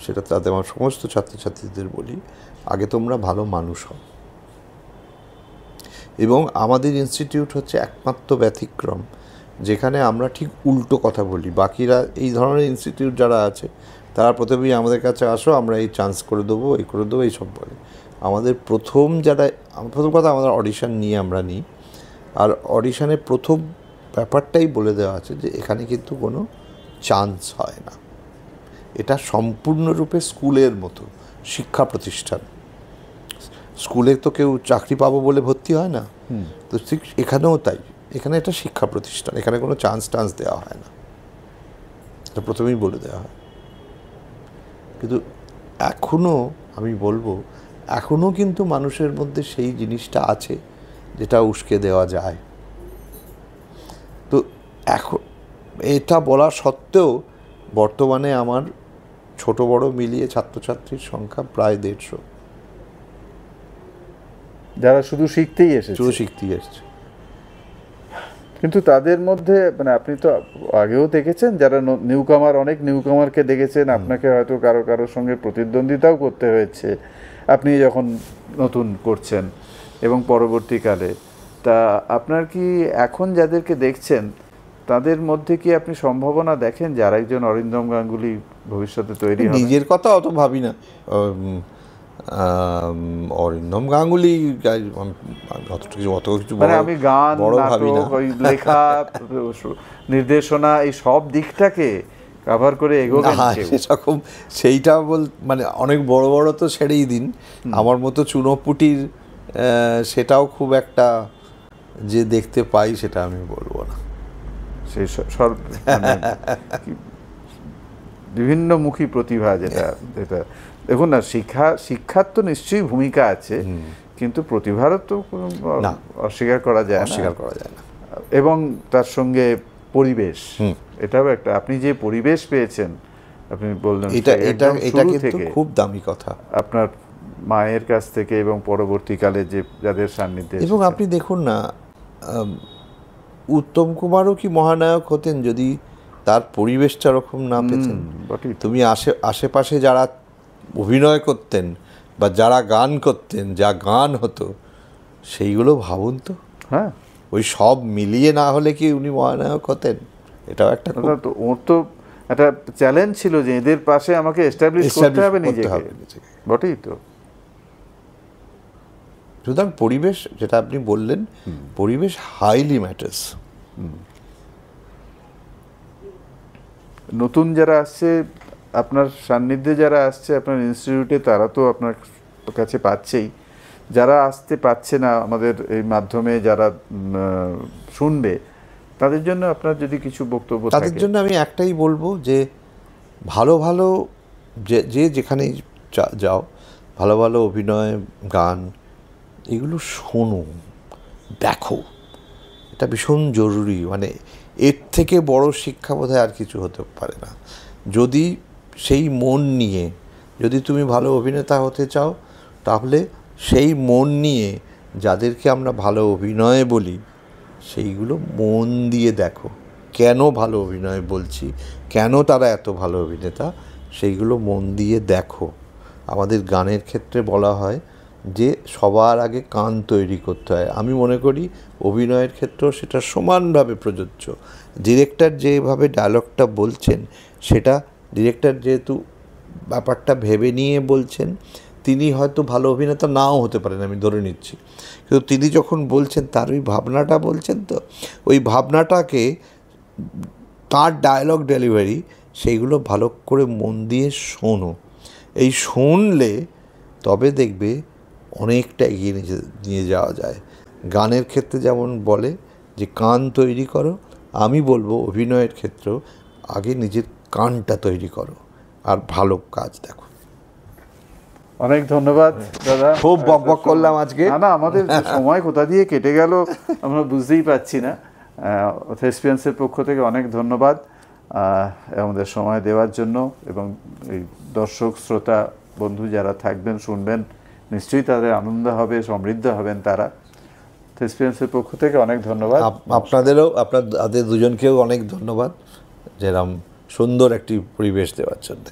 সেটা তাতে আমার সমস্ত ছাত্রছাত্রীদের বলি, আগে তোমরা ভালো মানুষ হও। এবং আমাদের ইনস্টিটিউট হচ্ছে একমাত্র ব্যতিক্রম যেখানে আমরা ঠিক উল্টো কথা বলি। বাকিরা এই ধরনের ইনস্টিটিউট যারা আছে, তারা প্রথমেই আমাদের কাছে আসো, আমরা এই চান্স করে দেবো, এই করে দেবো, এইসব বলে। আমাদের প্রথম কথা, আমাদের অডিশন নিয়ে আমরা নিই, আর অডিশনে প্রথম ব্যাপারটাই বলে দেওয়া আছে যে এখানে কিন্তু কোনো চান্স হয় না, এটা সম্পূর্ণরূপে স্কুলের মতো শিক্ষা প্রতিষ্ঠান। স্কুলে তো কেউ চাকরি পাবো বলে ভর্তি হয় না, তো ঠিক এখানেও তাই, এখানে একটা শিক্ষা প্রতিষ্ঠান, এখানে কোনো চান্স দেওয়া হয় না, এটা প্রথমেই বলে দেওয়া হয়। কিন্তু এখনও আমি বলবো, এখনও কিন্তু মানুষের মধ্যে সেই জিনিসটা আছে যেটা উস্কে দেওয়া যায়। তো এখন এটা বলা সত্ত্বেও বর্তমানে আমার ছোট বড় মিলিয়ে ছাত্রছাত্রীর সংখ্যা প্রায় 150, যারা শুধু শিখতেই এসেছে। কিন্তু তাদের মধ্যে মানে আপনি তো আগেও দেখেছেন, যারা অনেক নিউকামারকে দেখেছেন, আপনাকে হয়তো কারোর সঙ্গে প্রতিদ্বন্দ্বিতাও করতে হয়েছে আপনি যখন নতুন করছেন এবং পরবর্তীকালে। তা আপনার কি এখন যাদেরকে দেখছেন তাদের মধ্যে কি আপনি সম্ভাবনা দেখেন যে আরেকজন অরিন্দম গাঙ্গুলি ভবিষ্যতে তৈরি হবে? নিজের কথা অত ভাবি না, অরিন্দম গাঙ্গুলি অত কিছু মানে আমি গান, নাটক, লেখা, নির্দেশনা, এই সব দিকটাকে কভার করে এগোবেন সেরকম, সেইটা মানে অনেক বড় বড় তো ছেড়েই দিন, আমার মতো চুনোপুটির সেটাও খুব একটা যে দেখতে পাই সেটা আমি বলবো না, সেই মানে বিভিন্নমুখী প্রতিভা যেটা যেটা দেখুন না, শিক্ষার তো নিশ্চয়ই ভূমিকা আছে, কিন্তু প্রতিভারও তো কোনো অস্বীকার করা যায় না। এবং তার সঙ্গে পরিবেশ, এটাও একটা, আপনি যে পরিবেশ পেয়েছেন, আপনি বললেন এটা কিন্তু খুব দামি কথা, আপনার মায়ের কাছ থেকে এবং পরবর্তীকালে যে যাদের সান্নিধ্যে, এবং আপনি দেখুন না, উত্তম কুমারও কি মহানায়ক হতেন যদি তার পরিবেশটা ওরকম না পেতেন? তুমি আশেপাশে যারা অভিনয় করতেন বা যারা গান করতেন, যা গান হতো, সেইগুলো ভাবুন তো। হ্যাঁ, ওই সব মিলিয়ে না হলে কি উনি মহানায়ক হতেন? এটাও একটা, ওর তো একটা চ্যালেঞ্জ ছিল যে এদের পাশে আমাকে এস্টাবলিশ করতে হবে নিজেকে, বটেই তো। সুতরাং পরিবেশ, যেটা আপনি বললেন, পরিবেশ হাইলি ম্যাটার্স। নতুন যারা আসছে আপনার সান্নিধ্যে, যারা আসছে আপনার ইনস্টিটিউটে, তারা তো আপনার কাছে পাচ্ছেই, যারা আসতে পাচ্ছে না আমাদের এই মাধ্যমে, যারা শুনবে, তাদের জন্য আপনার যদি কিছু বক্তব্য থাকে। তাদের জন্য আমি একটাই বলবো যে ভালো ভালো যে যেখানেই যাও, ভালো ভালো অভিনয়, গান, এগুলো শোনো, দেখো, এটা ভীষণ জরুরি। মানে এর থেকে বড় শিক্ষা বোধহয় আর কিছু হতে পারে না। যদি সেই মন নিয়ে, যদি তুমি ভালো অভিনেতা হতে চাও, তাহলে সেই মন নিয়ে যাদেরকে আমরা ভালো অভিনয় বলি, সেইগুলো মন দিয়ে দেখো, কেন ভালো অভিনয় বলছি, কেন তারা এত ভালো অভিনেতা, সেইগুলো মন দিয়ে দেখো। আমাদের গানের ক্ষেত্রে বলা হয় যে সবার আগে কান তৈরি করতে হয়। আমি মনে করি অভিনয়ের ক্ষেত্রেও সেটা সমানভাবে প্রযোজ্য। ডিরেক্টর যেভাবে ডায়লগটা বলছেন, সেটা ডিরেক্টর যেহেতু ব্যাপারটা ভেবে নিয়ে বলছেন, তিনি হয়তো ভালো অভিনেতা নাও হতে পারেন, আমি ধরে নিচ্ছি, কিন্তু তিনি যখন বলছেন তার ওই ভাবনাটা বলছেন, তো ওই ভাবনাটাকে, তার ডায়লগ ডেলিভারি, সেইগুলো ভালো করে মন দিয়ে শোনো। এই শুনলে তবে দেখবে অনেকটা এগিয়ে নিয়ে যাওয়া যায়। গানের ক্ষেত্রে যেমন বলে যে কান তৈরি করো, আমি বলবো অভিনয়ের ক্ষেত্রেও আগে নিজের কানটা তৈরি করো আর ভালো কাজ দেখো। অনেক ধন্যবাদ দাদা, খুব বকবক করলাম আজকে। না, আমাদের সময় কোথা দিয়ে কেটে গেল আমরা বুঝতেই পারছি না। থেসপিয়ান্সের পক্ষ থেকে অনেক ধন্যবাদ আমাদের সময় দেওয়ার জন্য, এবং এই দর্শক শ্রোতা বন্ধু যারা থাকবেন, শুনবেন, নিশ্চয়ই তাদের আনন্দ হবে, সমৃদ্ধ হবেন তারা। থেসপিয়ান্সের পক্ষ থেকে অনেক ধন্যবাদ। আপনাদেরও, আপনাদের দুজনকেও অনেক ধন্যবাদ, যেরকম সুন্দর একটি পরিবেশ দেওয়ার জন্য।